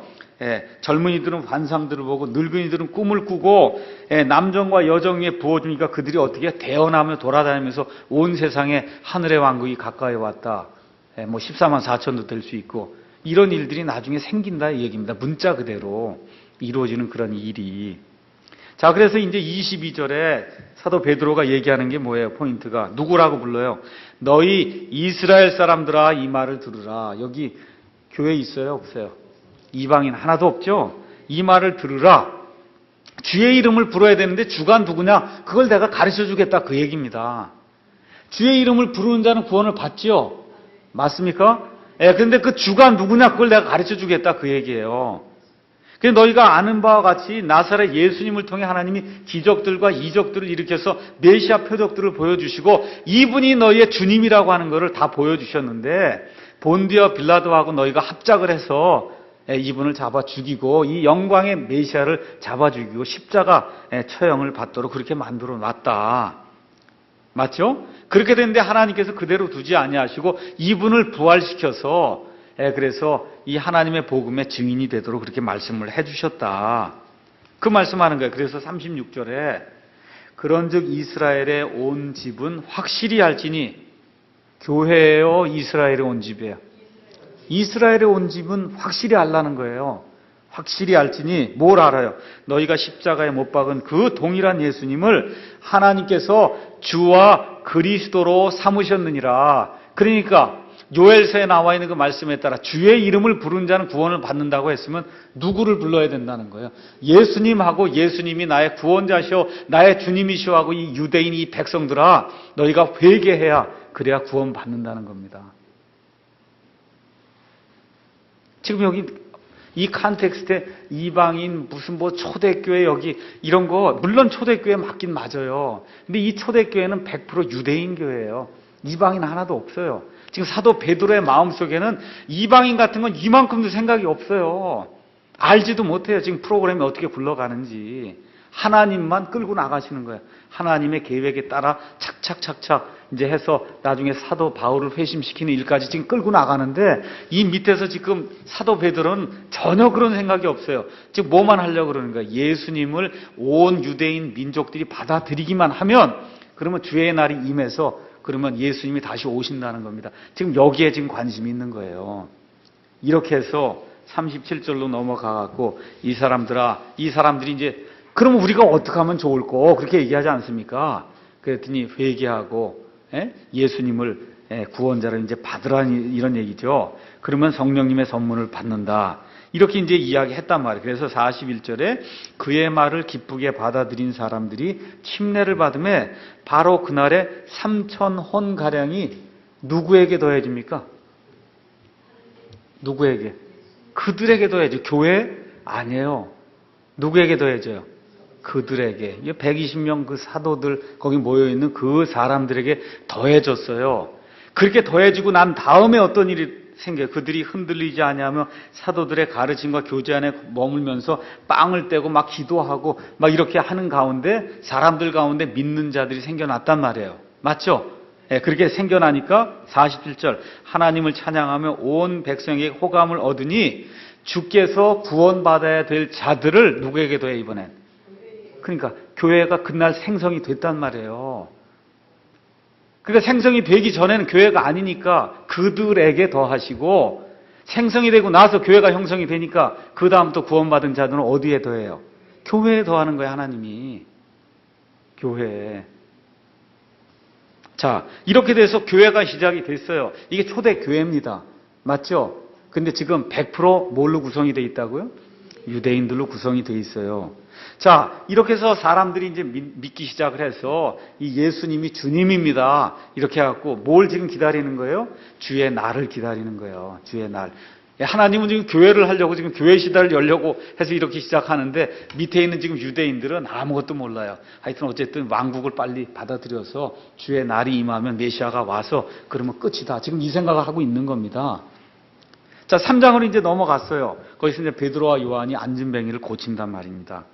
젊은이들은 환상들을 보고 늙은이들은 꿈을 꾸고, 남정과 여정에 부어주니까 그들이 어떻게 대언하며 돌아다니면서 온 세상에 하늘의 왕국이 가까이 왔다. 14만 4천도 될 수 있고, 이런 일들이 나중에 생긴다 이 얘기입니다. 문자 그대로 이루어지는 그런 일이. 자, 그래서 이제 22절에 사도 베드로가 얘기하는 게 뭐예요? 포인트가 누구라고 불러요? 너희 이스라엘 사람들아 이 말을 들으라. 여기 교회 있어요? 없어요? 이방인 하나도 없죠? 이 말을 들으라. 주의 이름을 불러야 되는데 주가 누구냐? 그걸 내가 가르쳐 주겠다 그 얘기입니다. 주의 이름을 부르는 자는 구원을 받지요? 맞습니까? 그런데 그 주가 누구냐? 그걸 내가 가르쳐 주겠다 그 얘기예요. 그래서 너희가 아는 바와 같이 나사렛 예수님을 통해 하나님이 기적들과 이적들을 일으켜서 메시아 표적들을 보여주시고, 이분이 너희의 주님이라고 하는 것을 다 보여주셨는데, 본디어 빌라도하고 너희가 합작을 해서 이분을 잡아 죽이고, 이 영광의 메시아를 잡아 죽이고 십자가 처형을 받도록 그렇게 만들어 놨다. 맞죠? 그렇게 됐는데 하나님께서 그대로 두지 아니하시고 이분을 부활시켜서, 그래서 이 하나님의 복음의 증인이 되도록 그렇게 말씀을 해주셨다. 그 말씀하는 거예요. 그래서 36절에 그런즉 이스라엘의 온 집은 확실히 알지니, 교회예요, 이스라엘의 온 집이에요? 이스라엘의 온 집은 확실히 알라는 거예요. 확실히 알지니 뭘 알아요? 너희가 십자가에 못 박은 그 동일한 예수님을 하나님께서 주와 그리스도로 삼으셨느니라. 그러니까 요엘서에 나와 있는 그 말씀에 따라 주의 이름을 부른 자는 구원을 받는다고 했으면 누구를 불러야 된다는 거예요? 예수님하고, 예수님이 나의 구원자시오, 나의 주님이시오 하고 이 유대인, 이 백성들아, 너희가 회개해야 그래야 구원 받는다는 겁니다. 지금 여기 이 컨텍스트에 이방인, 무슨 뭐 초대교회 여기 이런 거, 물론 초대교회 맞긴 맞아요. 근데 이 초대교회는 100% 유대인 교회예요. 이방인 하나도 없어요. 지금 사도 베드로의 마음속에는 이방인 같은 건 이만큼도 생각이 없어요. 알지도 못해요. 지금 프로그램이 어떻게 굴러가는지. 하나님만 끌고 나가시는 거예요. 하나님의 계획에 따라 착착착착 이제 해서 나중에 사도 바울을 회심시키는 일까지 지금 끌고 나가는데, 이 밑에서 지금 사도 베드로는 전혀 그런 생각이 없어요. 지금 뭐만 하려고 그러는 거예요? 예수님을 온 유대인 민족들이 받아들이기만 하면, 그러면 주의 날이 임해서 그러면 예수님이 다시 오신다는 겁니다. 지금 여기에 지금 관심이 있는 거예요. 이렇게 해서 37절로 넘어가갖고 이 사람들이 이제 그러면 우리가 어떻게 하면 좋을까? 그렇게 얘기하지 않습니까? 그랬더니 회개하고 예수님을 구원자를 이제 받으라는 이런 얘기죠. 그러면 성령님의 선물을 받는다. 이렇게 이제 이야기했단 말이에요. 그래서 41절에 그의 말을 기쁘게 받아들인 사람들이 침례를 받음에 바로 그날에 3,000혼 가량이 누구에게 더해집니까? 누구에게? 그들에게 더해져. 교회? 아니에요. 누구에게 더해져요? 그들에게. 120명 그 사도들 거기 모여있는 그 사람들에게 더해졌어요. 그렇게 더해지고 난 다음에 어떤 일이 생겨요? 그들이 흔들리지 아니하며 사도들의 가르침과 교제 안에 머물면서 빵을 떼고 막 기도하고 막 이렇게 하는 가운데 사람들 가운데 믿는 자들이 생겨났단 말이에요. 맞죠? 그렇게 생겨나니까 47절 하나님을 찬양하며 온 백성에게 호감을 얻으니 주께서 구원받아야 될 자들을 누구에게 더해 이번엔? 그러니까 교회가 그날 생성이 됐단 말이에요. 그러니까 생성이 되기 전에는 교회가 아니니까 그들에게 더하시고 생성이 되고 나서 교회가 형성이 되니까 그 다음부터 구원받은 자들은 어디에 더해요? 교회에 더하는 거예요. 하나님이. 교회에. 자, 이렇게 돼서 교회가 시작이 됐어요. 이게 초대 교회입니다. 맞죠? 근데 지금 100% 뭘로 구성이 되어 있다고요? 유대인들로 구성이 되어 있어요. 자, 이렇게 해서 사람들이 이제 믿기 시작을 해서 이 예수님이 주님입니다. 이렇게 해갖고 뭘 지금 기다리는 거예요? 주의 날을 기다리는 거예요. 주의 날. 하나님은 지금 교회를 하려고 지금 교회 시대를 열려고 해서 이렇게 시작하는데 밑에 있는 지금 유대인들은 아무것도 몰라요. 하여튼 어쨌든 왕국을 빨리 받아들여서 주의 날이 임하면 메시아가 와서 그러면 끝이다. 지금 이 생각을 하고 있는 겁니다. 자, 3장으로 이제 넘어갔어요. 거기서 이제 베드로와 요한이 안진뱅이를 고친단 말입니다.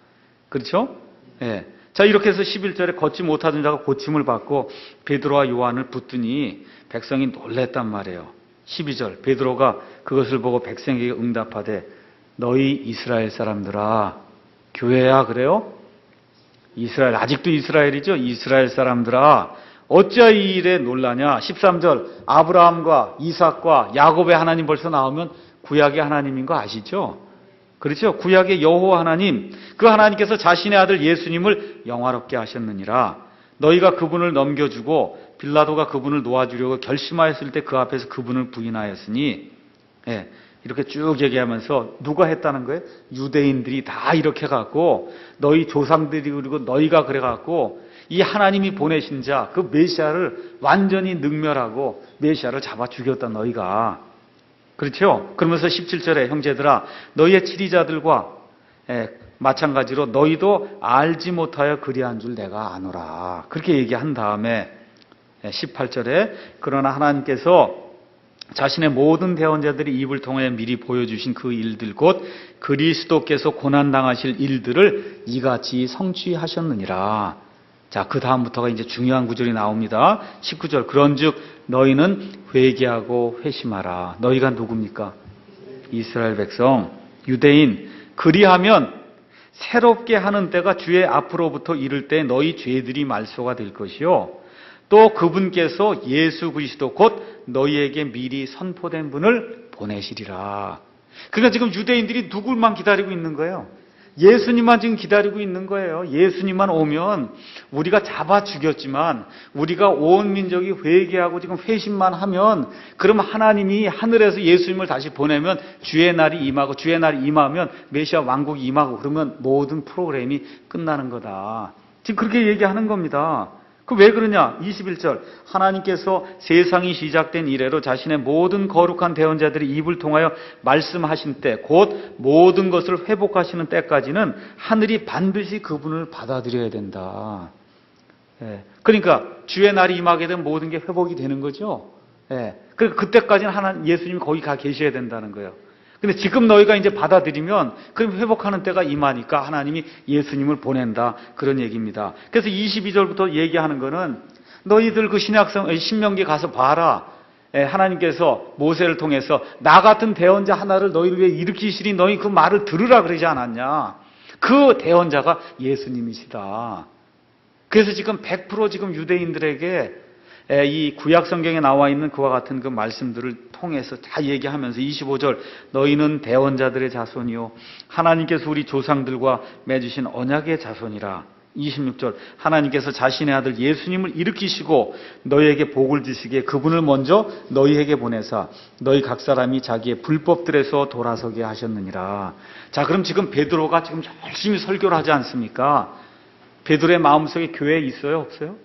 그렇죠? 예. 자, 이렇게 해서 11절에 걷지 못하던 자가 고침을 받고 베드로와 요한을 붙더니 백성이 놀랬단 말이에요. 12절 베드로가 그것을 보고 백성에게 응답하되 너희 이스라엘 사람들아. 교회야 그래요? 이스라엘, 아직도 이스라엘이죠? 이스라엘 사람들아 어찌하여 이 일에 놀라냐. 13절 아브라함과 이삭과 야곱의 하나님 벌써 나오면 구약의 하나님인 거 아시죠? 그렇죠? 구약의 여호와 하나님, 그 하나님께서 자신의 아들 예수님을 영화롭게 하셨느니라. 너희가 그분을 넘겨주고 빌라도가 그분을 놓아주려고 결심하였을 때 그 앞에서 그분을 부인하였으니, 이렇게 쭉 얘기하면서 누가 했다는 거예요? 유대인들이 다 이렇게 갖고 너희 조상들이 그리고 너희가 그래 갖고 이 하나님이 보내신 자 그 메시아를 완전히 능멸하고 메시아를 잡아 죽였다 너희가. 그렇죠? 그러면서 17절에 형제들아 너희의 치리자들과 마찬가지로 너희도 알지 못하여 그리한 줄 내가 아노라. 그렇게 얘기한 다음에 18절에 그러나 하나님께서 자신의 모든 대언자들이 입을 통해 미리 보여주신 그 일들 곧 그리스도께서 고난당하실 일들을 이같이 성취하셨느니라. 자, 그 다음부터가 이제 중요한 구절이 나옵니다. 19절 그런즉 너희는 회개하고 회심하라. 너희가 누굽니까? 이스라엘 백성, 유대인. 그리하면 새롭게 하는 때가 주의 앞으로부터 이를 때 너희 죄들이 말소가 될 것이요 또 그분께서 예수 그리스도 곧 너희에게 미리 선포된 분을 보내시리라. 그러니까 지금 유대인들이 누굴만 기다리고 있는 거예요? 예수님만 지금 기다리고 있는 거예요. 예수님만 오면 우리가 잡아 죽였지만 우리가 온 민족이 회개하고 지금 회심만 하면 그러면 하나님이 하늘에서 예수님을 다시 보내면 주의 날이 임하고 주의 날이 임하면 메시아 왕국이 임하고 그러면 모든 프로그램이 끝나는 거다. 지금 그렇게 얘기하는 겁니다. 그 왜 그러냐? 21절 하나님께서 세상이 시작된 이래로 자신의 모든 거룩한 대언자들이 입을 통하여 말씀하신 때 곧 모든 것을 회복하시는 때까지는 하늘이 반드시 그분을 받아들여야 된다. 그러니까 주의 날이 임하게 되면 모든 게 회복이 되는 거죠. 그러니까 그때까지는 하나님 예수님이 거기 가 계셔야 된다는 거예요. 근데 지금 너희가 이제 받아들이면 그럼 회복하는 때가 임하니까 하나님이 예수님을 보낸다. 그런 얘기입니다. 그래서 22절부터 얘기하는 거는 너희들 그 신명기 가서 봐라. 하나님께서 모세를 통해서 나 같은 대언자 하나를 너희를 위해 일으키시리 너희 그 말을 들으라 그러지 않았냐. 그 대언자가 예수님이시다. 그래서 지금 100% 지금 유대인들에게 이 구약 성경에 나와 있는 그와 같은 그 말씀들을 통해서 다 얘기하면서 25절 너희는 대언자들의 자손이요 하나님께서 우리 조상들과 맺으신 언약의 자손이라. 26절 하나님께서 자신의 아들 예수님을 일으키시고 너희에게 복을 주시기에 그분을 먼저 너희에게 보내사 너희 각 사람이 자기의 불법들에서 돌아서게 하셨느니라. 자, 그럼 지금 베드로가 지금 열심히 설교를 하지 않습니까? 베드로의 마음속에 교회 있어요? 없어요?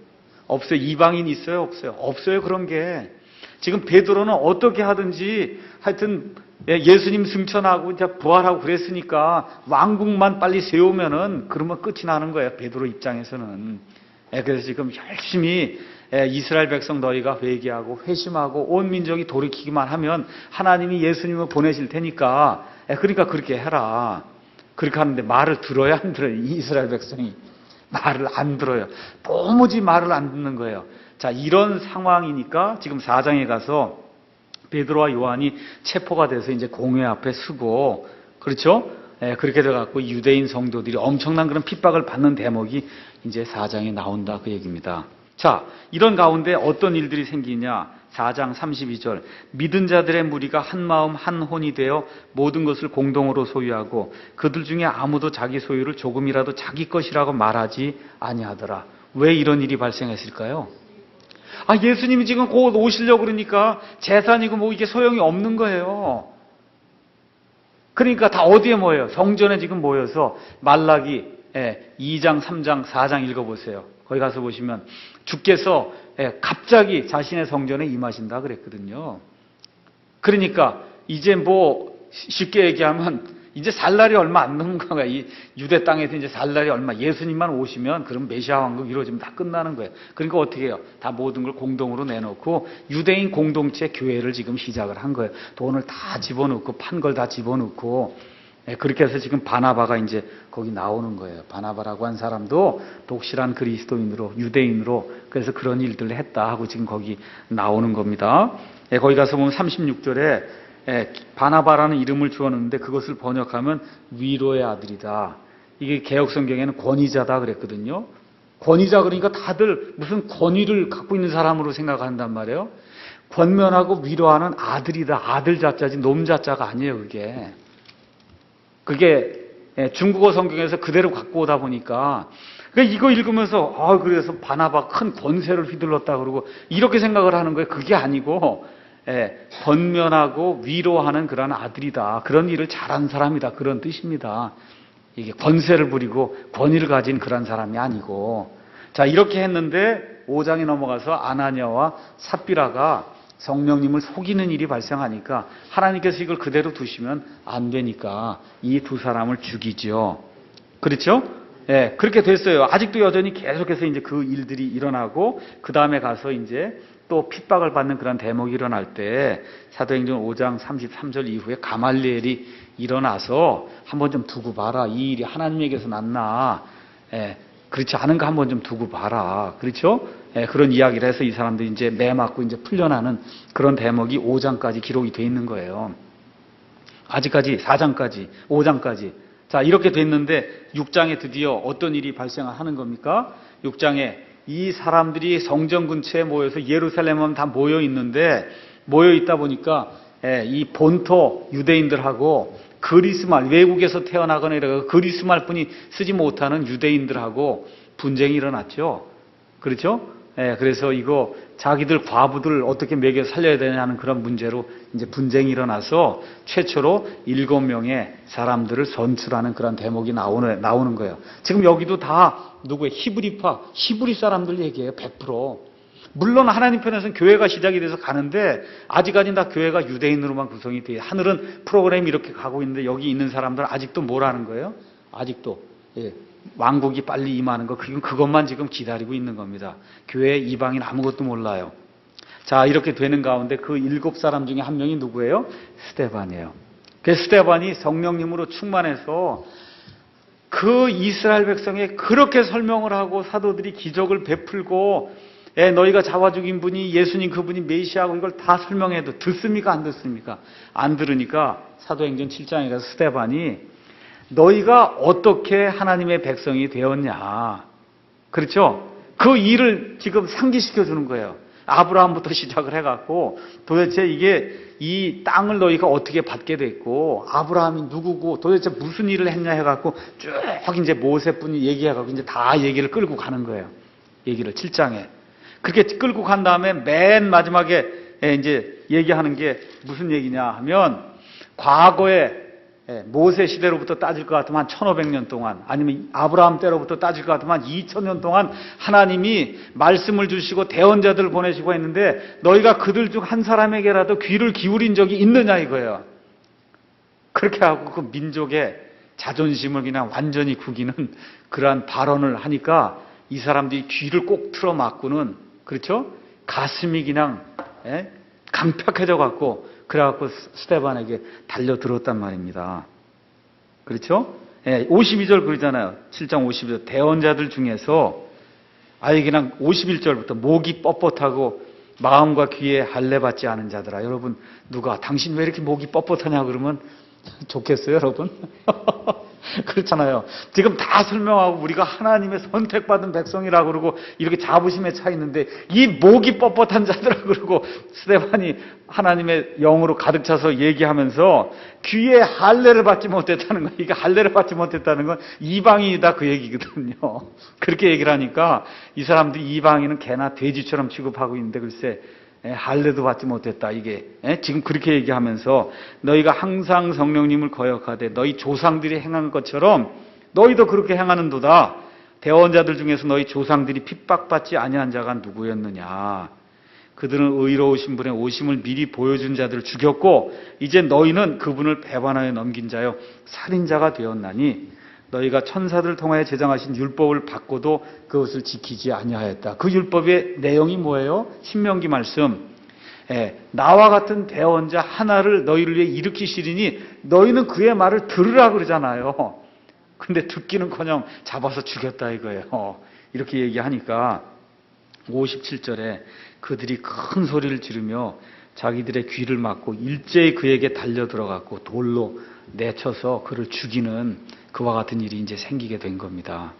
없어요. 이방인 있어요? 없어요? 없어요. 그런 게. 지금 베드로는 어떻게 하든지 하여튼 예수님 승천하고 이제 부활하고 그랬으니까 왕국만 빨리 세우면은 그러면 끝이 나는 거예요. 베드로 입장에서는. 그래서 지금 열심히 이스라엘 백성 너희가 회개하고 회심하고 온 민족이 돌이키기만 하면 하나님이 예수님을 보내실 테니까 그러니까 그렇게 해라. 그렇게 하는데 말을 들어야 안 들어요. 이스라엘 백성이. 말을 안 들어요. 도무지 말을 안 듣는 거예요. 자, 이런 상황이니까 지금 4장에 가서 베드로와 요한이 체포가 돼서 이제 공회 앞에 서고, 그렇죠? 그렇게 돼갖고 유대인 성도들이 엄청난 그런 핍박을 받는 대목이 이제 4장에 나온다 그 얘기입니다. 자, 이런 가운데 어떤 일들이 생기냐? 4장 32절 믿은 자들의 무리가 한 마음 한 혼이 되어 모든 것을 공동으로 소유하고 그들 중에 아무도 자기 소유를 조금이라도 자기 것이라고 말하지 아니하더라. 왜 이런 일이 발생했을까요? 예수님이 지금 곧 오시려고 그러니까 재산이고 뭐 이게 소용이 없는 거예요. 그러니까 다 어디에 모여요? 성전에 지금 모여서 말라기 2장, 3장, 4장 읽어보세요. 거기 가서 보시면 주께서 갑자기 자신의 성전에 임하신다 그랬거든요. 그러니까 이제 뭐 쉽게 얘기하면 이제 살 날이 얼마 안 남은 거야. 이 유대 땅에서 이제 살 날이 얼마, 예수님만 오시면 그럼 메시아 왕국 이루어지면 다 끝나는 거예요. 그러니까 어떻게 해요? 다 모든 걸 공동으로 내놓고 유대인 공동체 교회를 지금 시작을 한 거예요. 돈을 다 집어넣고 판 걸 다 집어넣고 그렇게 해서 지금 바나바가 이제 거기 나오는 거예요. 바나바라고 한 사람도 독실한 그리스도인으로 유대인으로 그래서 그런 일들을 했다 하고 지금 거기 나오는 겁니다. 거기 가서 보면 36절에 바나바라는 이름을 주었는데 그것을 번역하면 위로의 아들이다. 이게 개역성경에는 권위자다 그랬거든요. 권위자 그러니까 다들 무슨 권위를 갖고 있는 사람으로 생각한단 말이에요. 권면하고 위로하는 아들이다. 아들 자자지 놈 자자가 아니에요. 그게 중국어 성경에서 그대로 갖고 오다 보니까 이거 읽으면서 그래서 바나바 큰 권세를 휘둘렀다 그러고 이렇게 생각을 하는 거예요. 그게 아니고 권면하고 위로하는 그런 아들이다. 그런 일을 잘한 사람이다. 그런 뜻입니다. 이게 권세를 부리고 권위를 가진 그런 사람이 아니고. 자, 이렇게 했는데 5장에 넘어가서 아나니아와 삽비라가 성령님을 속이는 일이 발생하니까 하나님께서 이걸 그대로 두시면 안 되니까 이 두 사람을 죽이죠. 그렇죠? 그렇게 됐어요. 아직도 여전히 계속해서 이제 그 일들이 일어나고 그 다음에 가서 이제 또 핍박을 받는 그런 대목이 일어날 때 사도행전 5장 33절 이후에 가말리엘이 일어나서 한번 좀 두고 봐라. 이 일이 하나님에게서 났나? 그렇지 않은가 한번 좀 두고 봐라. 그렇죠? 그런 이야기를 해서 이 사람들이 이제 매 맞고 이제 풀려나는 그런 대목이 5장까지 기록이 돼 있는 거예요. 아직까지 4장까지, 5장까지. 자, 이렇게 됐는데 6장에 드디어 어떤 일이 발생하는 겁니까? 6장에 이 사람들이 성전 근처에 모여서 예루살렘 하면 다 모여 있는데 모여 있다 보니까 이 본토 유대인들하고 그리스말, 외국에서 태어나거나 이래서 그리스말뿐이 쓰지 못하는 유대인들하고 분쟁이 일어났죠. 그렇죠? 그래서 이거 자기들 과부들 어떻게 먹여 살려야 되냐는 그런 문제로 이제 분쟁이 일어나서 최초로 7명의 사람들을 선출하는 그런 대목이 나오는 거예요. 지금 여기도 다 누구의 히브리파, 히브리 사람들 얘기예요. 100%. 물론 하나님 편에서는 교회가 시작이 돼서 가는데 아직까지는 다 교회가 유대인으로만 구성이 돼요. 하늘은 프로그램이 이렇게 가고 있는데 여기 있는 사람들은 아직도 뭐라는 거예요? 아직도 왕국이 빨리 임하는 거 그것만 지금 기다리고 있는 겁니다. 교회 이방인 아무것도 몰라요. 자, 이렇게 되는 가운데 그 7사람 중에 한 명이 누구예요? 스데반이에요. 그 스데반이 성령님으로 충만해서 그 이스라엘 백성에 그렇게 설명을 하고 사도들이 기적을 베풀고 너희가 잡아 죽인 분이 예수님 그분이 메시아고 이걸 다 설명해도 듣습니까? 안 듣습니까? 안 들으니까 사도행전 7장에 가서 스데반이 너희가 어떻게 하나님의 백성이 되었냐. 그렇죠? 그 일을 지금 상기시켜 주는 거예요. 아브라함부터 시작을 해갖고 도대체 이 땅을 너희가 어떻게 받게 됐고 아브라함이 누구고 도대체 무슨 일을 했냐 해갖고 쭉 이제 모세분이 얘기해갖고 이제 다 얘기를 끌고 가는 거예요. 얘기를 7장에. 그렇게 끌고 간 다음에 맨 마지막에 이제 얘기하는 게 무슨 얘기냐 하면 과거에 모세 시대로부터 따질 것 같으면 한 1500년 동안 아니면 아브라함 때로부터 따질 것 같으면 한 2000년 동안 하나님이 말씀을 주시고 대언자들을 보내시고 했는데 너희가 그들 중 한 사람에게라도 귀를 기울인 적이 있느냐 이거예요. 그렇게 하고 그 민족의 자존심을 그냥 완전히 구기는 그러한 발언을 하니까 이 사람들이 귀를 꼭 틀어막고는 그렇죠? 가슴이 그냥 강팍해져 갖고 그래갖고 스데반에게 달려들었단 말입니다. 그렇죠? 52절 그러잖아요. 7장 52절. 대언자들 중에서 아예 그냥 51절부터 목이 뻣뻣하고 마음과 귀에 할례받지 않은 자들아. 여러분 누가 당신 왜 이렇게 목이 뻣뻣하냐 그러면 좋겠어요 여러분? 그렇잖아요. 지금 다 설명하고 우리가 하나님의 선택받은 백성이라고 그러고 이렇게 자부심에 차 있는데 이 목이 뻣뻣한 자들아 그러고 스데반이 하나님의 영으로 가득 차서 얘기하면서 귀에 할례를 받지 못했다는 거. 이게 할례를 받지 못했다는 건 이방인이다 그 얘기거든요. 그렇게 얘기를 하니까 이 사람들이 이방인은 개나 돼지처럼 취급하고 있는데 글쎄 할례도 받지 못했다. 이게 지금 그렇게 얘기하면서 너희가 항상 성령님을 거역하되 너희 조상들이 행한 것처럼 너희도 그렇게 행하는도다. 대언자들 중에서 너희 조상들이 핍박받지 아니한 자가 누구였느냐. 그들은 의로우신 분의 오심을 미리 보여준 자들을 죽였고 이제 너희는 그분을 배반하여 넘긴 자요 살인자가 되었나니 너희가 천사들을 통하여 제정하신 율법을 받고도 그것을 지키지 아니하였다. 그 율법의 내용이 뭐예요? 신명기 말씀. 나와 같은 대언자 하나를 너희를 위해 일으키시리니 너희는 그의 말을 들으라 그러잖아요. 근데 듣기는커녕 잡아서 죽였다 이거예요. 이렇게 얘기하니까 57절에 그들이 큰 소리를 지르며 자기들의 귀를 막고 일제히 그에게 달려들어갔고 돌로 내쳐서 그를 죽이는 그와 같은 일이 이제 생기게 된 겁니다.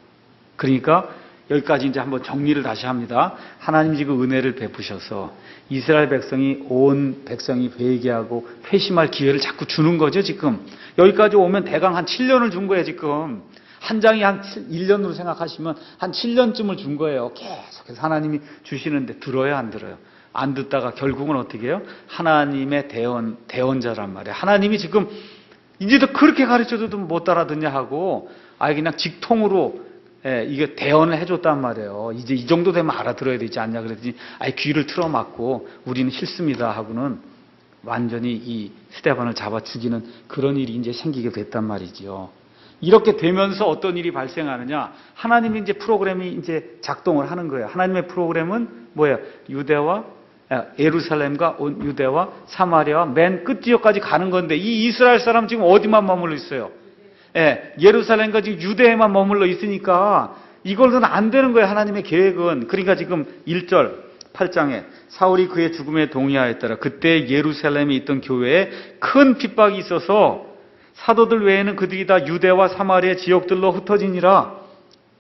그러니까 여기까지 이제 한번 정리를 다시 합니다. 하나님 지금 은혜를 베푸셔서 이스라엘 백성이 온 백성이 회개하고 회심할 기회를 자꾸 주는 거죠, 지금. 여기까지 오면 대강 한 7년을 준 거예요, 지금. 한 장이 한 1년으로 생각하시면 한 7년쯤을 준 거예요. 계속해서 하나님이 주시는데 들어요, 안 들어요? 안 듣다가 결국은 어떻게 해요? 하나님의 대언자란 말이에요. 하나님이 지금 이제도 그렇게 가르쳐줘도 못 따라듣냐 하고 아예 그냥 직통으로 이게 대언을 해줬단 말이에요. 이제 이 정도 되면 알아들어야 되지 않냐 그랬더니 아예 귀를 틀어막고 우리는 싫습니다 하고는 완전히 이 스데반을 잡아 죽이는 그런 일이 이제 생기게 됐단 말이지요. 이렇게 되면서 어떤 일이 발생하느냐? 하나님이 이제 프로그램이 이제 작동을 하는 거예요. 하나님의 프로그램은 뭐예요? 예루살렘과 유대와 사마리아와 맨 끝 지역까지 가는 건데 이 이스라엘 사람 지금 어디만 머물러 있어요? 예루살렘과 지금 유대에만 머물러 있으니까 이걸로는 안 되는 거예요. 하나님의 계획은. 그러니까 지금 1절 8장에 사울이 그의 죽음에 동의하였더라. 그때 예루살렘에 있던 교회에 큰 핍박이 있어서 사도들 외에는 그들이 다 유대와 사마리아 지역들로 흩어지니라.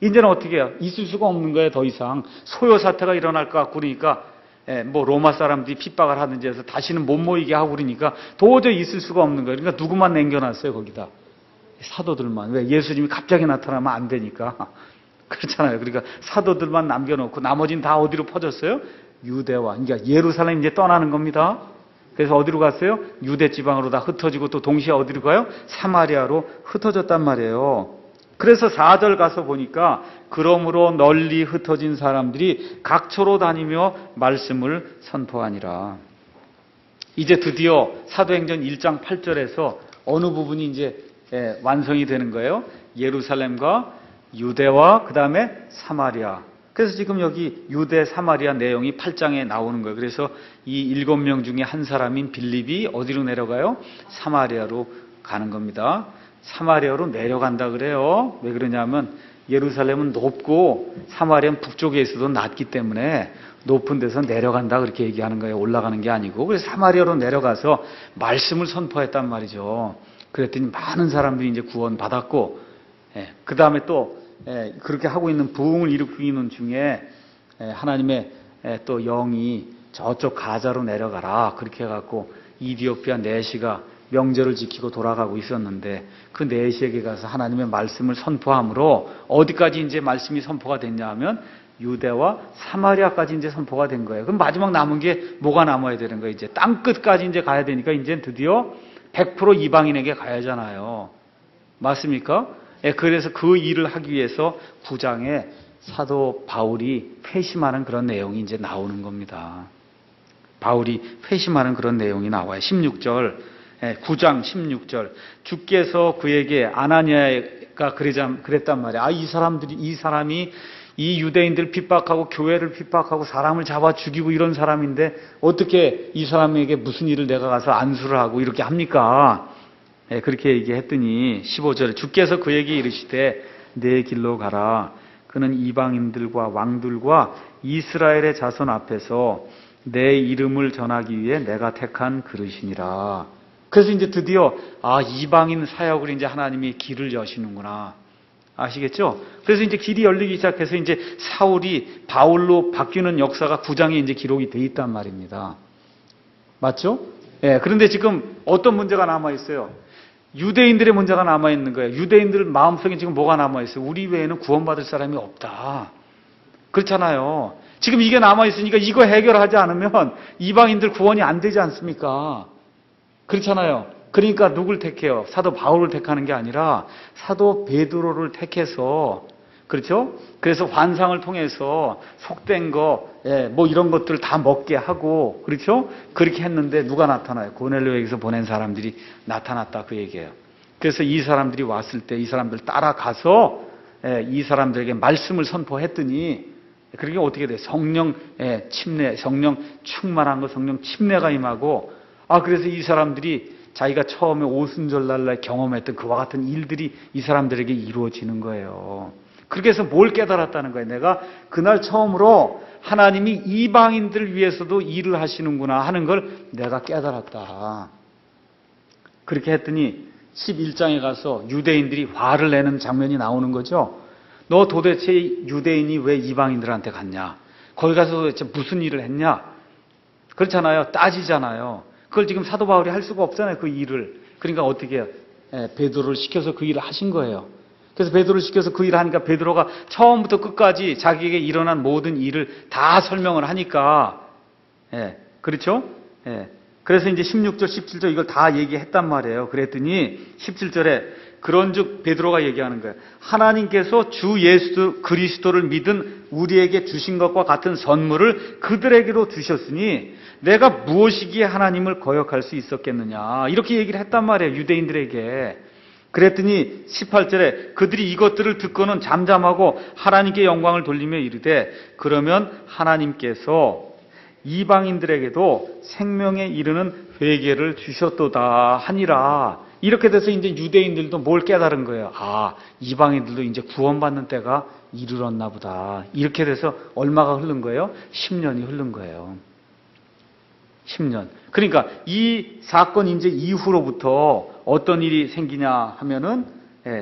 이제는 어떻게 해요? 있을 수가 없는 거예요. 더 이상 소요 사태가 일어날 것 같고 그러니까 뭐 로마 사람들이 핍박을 하든지 해서 다시는 못 모이게 하고 그러니까 도저히 있을 수가 없는 거예요. 그러니까 누구만 남겨놨어요 거기다? 사도들만. 왜? 예수님이 갑자기 나타나면 안 되니까. 그렇잖아요. 그러니까 사도들만 남겨놓고 나머지는 다 어디로 퍼졌어요? 유대와. 그러니까 예루살렘 이제 떠나는 겁니다. 그래서 어디로 갔어요? 유대 지방으로 다 흩어지고 또 동시에 어디로 가요? 사마리아로 흩어졌단 말이에요. 그래서 4절 가서 보니까 그러므로 널리 흩어진 사람들이 각처로 다니며 말씀을 선포하니라. 이제 드디어 사도행전 1장 8절에서 어느 부분이 이제 완성이 되는 거예요? 예루살렘과 유대와 그 다음에 사마리아. 그래서 지금 여기 유대 사마리아 내용이 8장에 나오는 거예요. 그래서 이 7명 중에 한 사람인 빌립이 어디로 내려가요? 사마리아로 가는 겁니다. 사마리아로 내려간다 그래요. 왜 그러냐면 예루살렘은 높고 사마리아는 북쪽에 있어도 낮기 때문에 높은 데서 내려간다 그렇게 얘기하는 거예요. 올라가는 게 아니고. 그래서 사마리아로 내려가서 말씀을 선포했단 말이죠. 그랬더니 많은 사람들이 이제 구원받았고, 그 다음에 또 그렇게 하고 있는 부흥을 일으키는 중에 하나님의 또 영이 저쪽 가자로 내려가라. 그렇게 해갖고 이디오피아 내시가 명절을 지키고 돌아가고 있었는데 그 내시에게 가서 하나님의 말씀을 선포함으로 어디까지 이제 말씀이 선포가 됐냐 하면 유대와 사마리아까지 이제 선포가 된 거예요. 그럼 마지막 남은 게 뭐가 남아야 되는 거예요? 이제 땅 끝까지 이제 가야 되니까 이제 드디어 100% 이방인에게 가야잖아요. 맞습니까? 예, 그래서 그 일을 하기 위해서 9장에 사도 바울이 회심하는 그런 내용이 이제 나오는 겁니다. 바울이 회심하는 그런 내용이 나와요. 16절, 9장 16절. 주께서 그에게 아나니아가 그랬단 말이에요. 이 사람이 이 유대인들 핍박하고 교회를 핍박하고 사람을 잡아 죽이고 이런 사람인데 어떻게 이 사람에게 무슨 일을 내가 가서 안수를 하고 이렇게 합니까? 그렇게 얘기했더니 15절 주께서 그에게 이르시되 내 길로 가라. 그는 이방인들과 왕들과 이스라엘의 자손 앞에서 내 이름을 전하기 위해 내가 택한 그릇이니라. 그래서 이제 드디어 이방인 사역을 이제 하나님이 길을 여시는구나. 아시겠죠? 그래서 이제 길이 열리기 시작해서 이제 사울이 바울로 바뀌는 역사가 9장에 이제 기록이 돼 있단 말입니다. 맞죠? 예. 그런데 지금 어떤 문제가 남아 있어요? 유대인들의 문제가 남아 있는 거예요. 유대인들 마음속에 지금 뭐가 남아 있어요? 우리 외에는 구원받을 사람이 없다. 그렇잖아요. 지금 이게 남아 있으니까 이거 해결하지 않으면 이방인들 구원이 안 되지 않습니까? 그렇잖아요. 그러니까 누굴 택해요? 사도 바울을 택하는 게 아니라 사도 베드로를 택해서, 그렇죠? 그래서 환상을 통해서 속된 거, 뭐 이런 것들을 다 먹게 하고, 그렇죠? 그렇게 했는데 누가 나타나요? 고넬료에게서 보낸 사람들이 나타났다 그 얘기예요. 그래서 이 사람들이 왔을 때 이 사람들 따라가서 이 사람들에게 말씀을 선포했더니 그러게 어떻게 돼요? 성령 침례, 성령 충만한 거, 성령 침례가 임하고, 그래서 이 사람들이 자기가 처음에 오순절날 경험했던 그와 같은 일들이 이 사람들에게 이루어지는 거예요. 그렇게 해서 뭘 깨달았다는 거예요? 내가 그날 처음으로 하나님이 이방인들을 위해서도 일을 하시는구나 하는 걸 내가 깨달았다. 그렇게 했더니 11장에 가서 유대인들이 화를 내는 장면이 나오는 거죠. 너 도대체 유대인이 왜 이방인들한테 갔냐? 거기 가서 도대체 무슨 일을 했냐? 그렇잖아요. 따지잖아요. 그걸 지금 사도 바울이 할 수가 없잖아요. 그 일을. 그러니까 어떻게 해요? 베드로를 시켜서 그 일을 하신 거예요. 그래서 베드로를 시켜서 그 일을 하니까 베드로가 처음부터 끝까지 자기에게 일어난 모든 일을 다 설명을 하니까, 그렇죠? 그래서 이제 16절, 17절 이걸 다 얘기했단 말이에요. 그랬더니 17절에 그런즉 베드로가 얘기하는 거예요. 하나님께서 주 예수 그리스도를 믿은 우리에게 주신 것과 같은 선물을 그들에게도 주셨으니 내가 무엇이기에 하나님을 거역할 수 있었겠느냐. 이렇게 얘기를 했단 말이에요. 유대인들에게. 그랬더니 18절에 그들이 이것들을 듣고는 잠잠하고 하나님께 영광을 돌리며 이르되 그러면 하나님께서 이방인들에게도 생명에 이르는 회개를 주셨도다 하니라. 이렇게 돼서 이제 유대인들도 뭘 깨달은 거예요. 이방인들도 이제 구원받는 때가 이르렀나 보다. 이렇게 돼서 얼마가 흐른 거예요? 10년이 흐른 거예요. 10년. 그러니까 이 사건 이제 이후로부터 어떤 일이 생기냐 하면은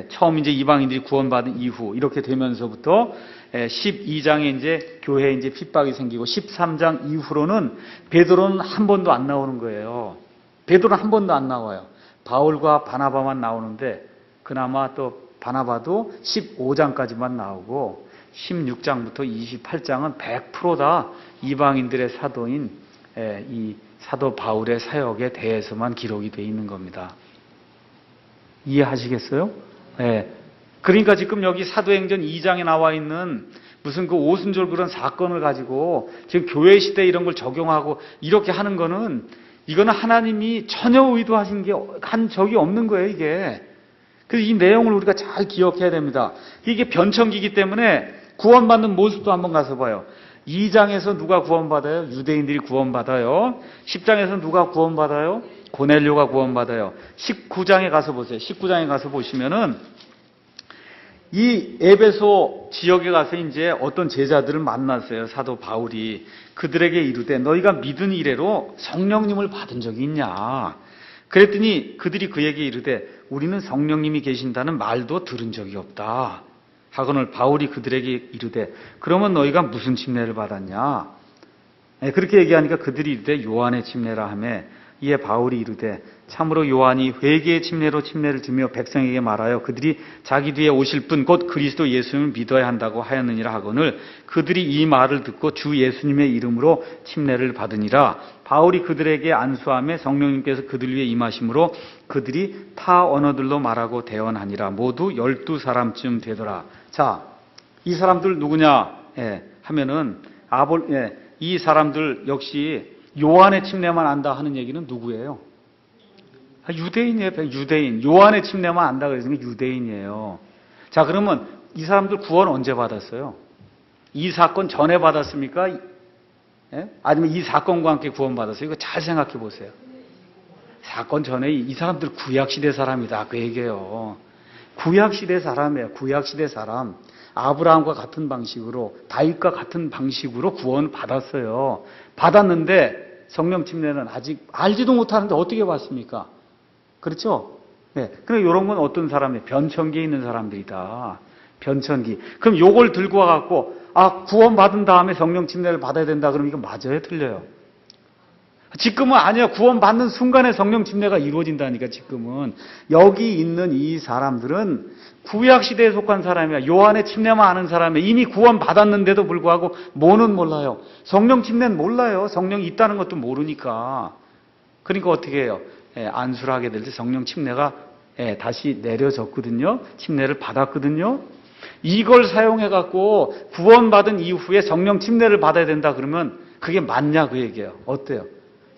처음 이제 이방인들이 구원받은 이후 이렇게 되면서부터 12장에 이제 교회에 이제 핍박이 생기고 13장 이후로는 베드로는 한 번도 안 나오는 거예요. 베드로는 한 번도 안 나와요. 바울과 바나바만 나오는데 그나마 또 바나바도 15장까지만 나오고 16장부터 28장은 100%다 이방인들의 사도인 이 사도 바울의 사역에 대해서만 기록이 되어 있는 겁니다. 이해하시겠어요? 그러니까 지금 여기 사도행전 2장에 나와 있는 무슨 그 오순절 그런 사건을 가지고 지금 교회 시대 이런 걸 적용하고 이렇게 하는 거는 이거는 하나님이 전혀 의도하신 한 적이 없는 거예요, 이게. 그래서 이 내용을 우리가 잘 기억해야 됩니다. 이게 변천기이기 때문에 구원받는 모습도 한번 가서 봐요. 2장에서 누가 구원받아요? 유대인들이 구원받아요. 10장에서 누가 구원받아요? 고넬료가 구원받아요. 19장에 가서 보세요. 19장에 가서 보시면은 이 에베소 지역에 가서 이제 어떤 제자들을 만났어요. 사도 바울이. 그들에게 이르되 너희가 믿은 이래로 성령님을 받은 적이 있냐? 그랬더니 그들이 그에게 이르되 우리는 성령님이 계신다는 말도 들은 적이 없다. 하거늘 바울이 그들에게 이르되 그러면 너희가 무슨 침례를 받았냐? 그렇게 얘기하니까 그들이 이르되 요한의 침례라 하며 이에 바울이 이르되 참으로 요한이 회개의 침례로 침례를 주며 백성에게 말하여 그들이 자기 뒤에 오실 분 곧 그리스도 예수님을 믿어야 한다고 하였느니라 하거늘 그들이 이 말을 듣고 주 예수님의 이름으로 침례를 받으니라. 바울이 그들에게 안수하며 성령님께서 그들 위에 임하심으로 그들이 타 언어들로 말하고 대언하니라. 모두 12사람쯤 되더라. 자, 이 사람들 누구냐 하면은 이 사람들 역시 요한의 침례만 안다 하는 얘기는 누구예요? 유대인이에요. 유대인. 요한의 침례만 안다 그랬으면 유대인이에요. 자, 그러면 이 사람들 구원 언제 받았어요? 이 사건 전에 받았습니까? 아니면 이 사건과 함께 구원 받았어요? 이거 잘 생각해 보세요. 사건 전에 이 사람들 구약시대 사람이다 그 얘기예요. 구약시대 사람이에요. 구약시대 사람. 아브라함과 같은 방식으로, 다윗과 같은 방식으로 구원 받았어요. 받았는데 성령 침례는 아직 알지도 못하는데 어떻게 받습니까? 그렇죠? 네. 그럼 이런 건 어떤 사람이에요? 변천기에 있는 사람들이다. 변천기. 그럼 요걸 들고 와갖고, 구원 받은 다음에 성령 침례를 받아야 된다. 그럼 이거 맞아요? 틀려요? 지금은 아니야. 구원 받는 순간에 성령 침례가 이루어진다니까, 지금은. 여기 있는 이 사람들은 구약시대에 속한 사람이야. 요한의 침례만 아는 사람이야. 이미 구원 받았는데도 불구하고 뭐는 몰라요? 성령 침례는 몰라요. 성령이 있다는 것도 모르니까. 그러니까 어떻게 해요? 안수를 하게 될 때 성령 침례가 다시 내려졌거든요. 침례를 받았거든요. 이걸 사용해갖고 구원받은 이후에 성령 침례를 받아야 된다 그러면 그게 맞냐 그 얘기예요. 어때요?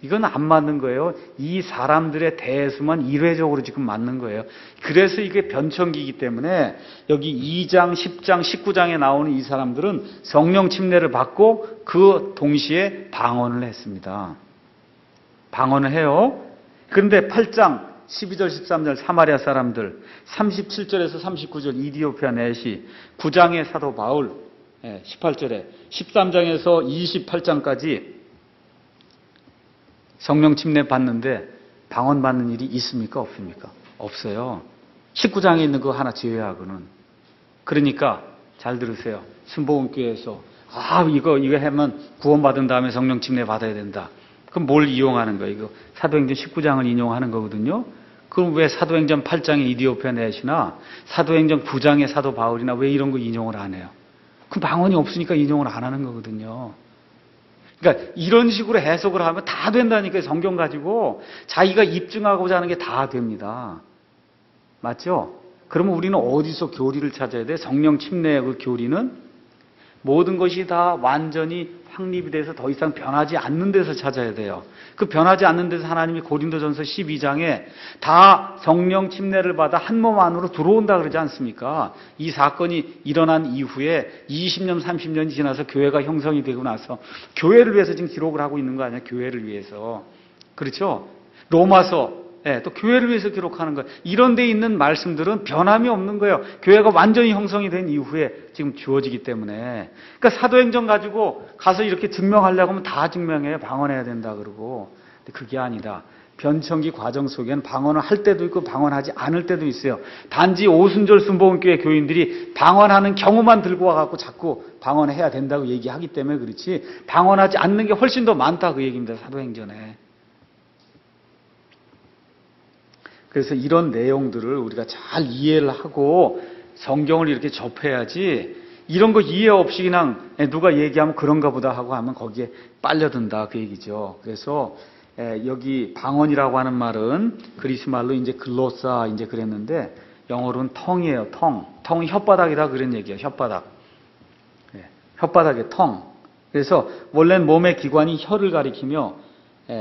이건 안 맞는 거예요. 이 사람들에 대해서만 일회적으로 지금 맞는 거예요. 그래서 이게 변천기이기 때문에 여기 2장, 10장, 19장에 나오는 이 사람들은 성령 침례를 받고 그 동시에 방언을 했습니다. 방언을 해요. 그런데 8장 12절 13절 사마리아 사람들 37절에서 39절 이디오피아 내시 9장의 사도 바울 18절에 13장에서 28장까지 성령 침례 받는데 방언 받는 일이 있습니까? 없습니까? 없어요. 19장에 있는 거 하나 제외하고는. 그러니까 잘 들으세요. 순복음교회에서 이거 하면 구원받은 다음에 성령 침례 받아야 된다. 그럼 뭘 이용하는 거예요? 이거 사도행전 19장을 인용하는 거거든요. 그럼 왜 사도행전 8장의 이디오피아 내시나 사도행전 9장의 사도 바울이나 왜 이런 거 인용을 안 해요? 그럼 방언이 없으니까 인용을 안 하는 거거든요. 그러니까 이런 식으로 해석을 하면 다 된다니까요. 성경 가지고 자기가 입증하고자 하는 게 다 됩니다. 맞죠? 그러면 우리는 어디서 교리를 찾아야 돼? 성령 침례의 그 교리는 모든 것이 다 완전히 확립이 돼서 더 이상 변하지 않는 데서 찾아야 돼요. 그 변하지 않는 데서 하나님이 고린도전서 12장에 다 성령 침례를 받아 한 몸 안으로 들어온다 그러지 않습니까? 이 사건이 일어난 이후에 20년, 30년이 지나서 교회가 형성이 되고 나서 교회를 위해서 지금 기록을 하고 있는 거 아니야? 교회를 위해서. 그렇죠? 로마서 또 교회를 위해서 기록하는 거예요. 이런 데 있는 말씀들은 변함이 없는 거예요. 교회가 완전히 형성이 된 이후에 지금 주어지기 때문에. 그러니까 사도행전 가지고 가서 이렇게 증명하려고 하면 다 증명해요. 방언해야 된다 그러고. 근데 그게 아니다. 변천기 과정 속에는 방언을 할 때도 있고 방언하지 않을 때도 있어요. 단지 오순절 순복음교회 교인들이 방언하는 경우만 들고 와갖고 자꾸 방언해야 된다고 얘기하기 때문에 그렇지 방언하지 않는 게 훨씬 더 많다 그 얘기입니다. 사도행전에. 그래서 이런 내용들을 우리가 잘 이해를 하고 성경을 이렇게 접해야지 이런 거 이해 없이 그냥 누가 얘기하면 그런가 보다 하고 하면 거기에 빨려든다 그 얘기죠. 그래서 여기 방언이라고 하는 말은 그리스 말로 이제 글로사 이제 그랬는데 영어로는 텅이에요. 텅이 혓바닥이다 그런 얘기예요. 혓바닥. 혓바닥의 텅. 그래서 원래는 몸의 기관이 혀를 가리키며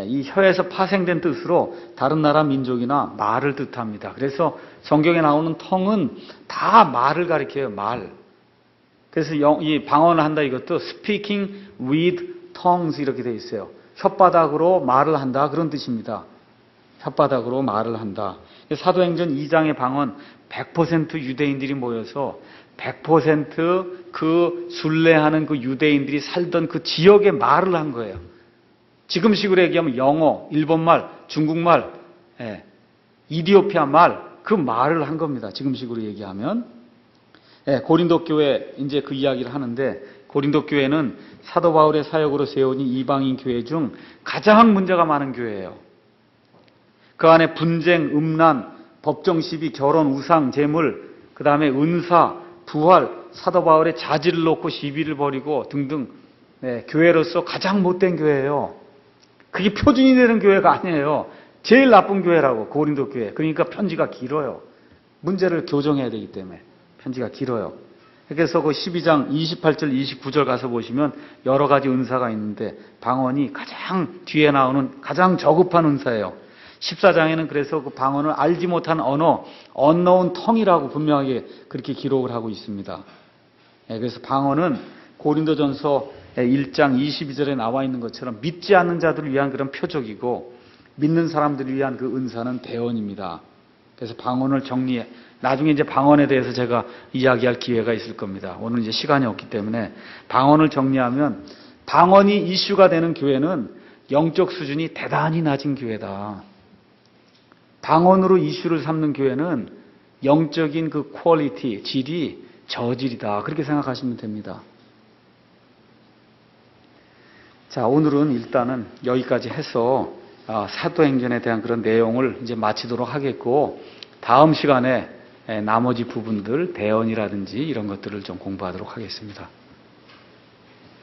이 혀에서 파생된 뜻으로 다른 나라 민족이나 말을 뜻합니다. 그래서 성경에 나오는 텅은 다 말을 가리켜요. 말. 그래서 이 방언을 한다 이것도 speaking with tongues 이렇게 돼 있어요. 혓바닥으로 말을 한다 그런 뜻입니다. 혓바닥으로 말을 한다. 사도행전 2장의 방언 100% 유대인들이 모여서 100% 그 순례하는 그 유대인들이 살던 그 지역의 말을 한 거예요. 지금식으로 얘기하면 영어, 일본말, 중국말, 이디오피아 말, 그 말을 한 겁니다. 지금식으로 얘기하면. 고린도 교회 이제 그 이야기를 하는데 고린도 교회는 사도 바울의 사역으로 세운 이방인 교회 중 가장 문제가 많은 교회예요. 그 안에 분쟁, 음란, 법정 시비, 결혼, 우상, 재물, 그 다음에 은사, 부활, 사도 바울의 자질을 놓고 시비를 벌이고 등등, 교회로서 가장 못된 교회예요. 그게 표준이 되는 교회가 아니에요. 제일 나쁜 교회라고, 고린도 교회. 그러니까 편지가 길어요. 문제를 교정해야 되기 때문에 편지가 길어요. 그래서 그 12장 28절, 29절 가서 보시면 여러 가지 은사가 있는데 방언이 가장 뒤에 나오는 가장 저급한 은사예요. 14장에는 그래서 그 방언을 알지 못한 언어, unknown tongue이라고 분명하게 그렇게 기록을 하고 있습니다. 그래서 방언은 고린도전서 1장 22절에 나와 있는 것처럼 믿지 않는 자들을 위한 그런 표적이고 믿는 사람들을 위한 그 은사는 대언입니다. 그래서 방언을 정리해, 나중에 이제 방언에 대해서 제가 이야기할 기회가 있을 겁니다. 오늘 이제 시간이 없기 때문에 방언을 정리하면 방언이 이슈가 되는 교회는 영적 수준이 대단히 낮은 교회다. 방언으로 이슈를 삼는 교회는 영적인 그 퀄리티, 질이 저질이다. 그렇게 생각하시면 됩니다. 자, 오늘은 일단은 여기까지 해서 사도행전에 대한 그런 내용을 이제 마치도록 하겠고, 다음 시간에 나머지 부분들, 대언이라든지 이런 것들을 좀 공부하도록 하겠습니다.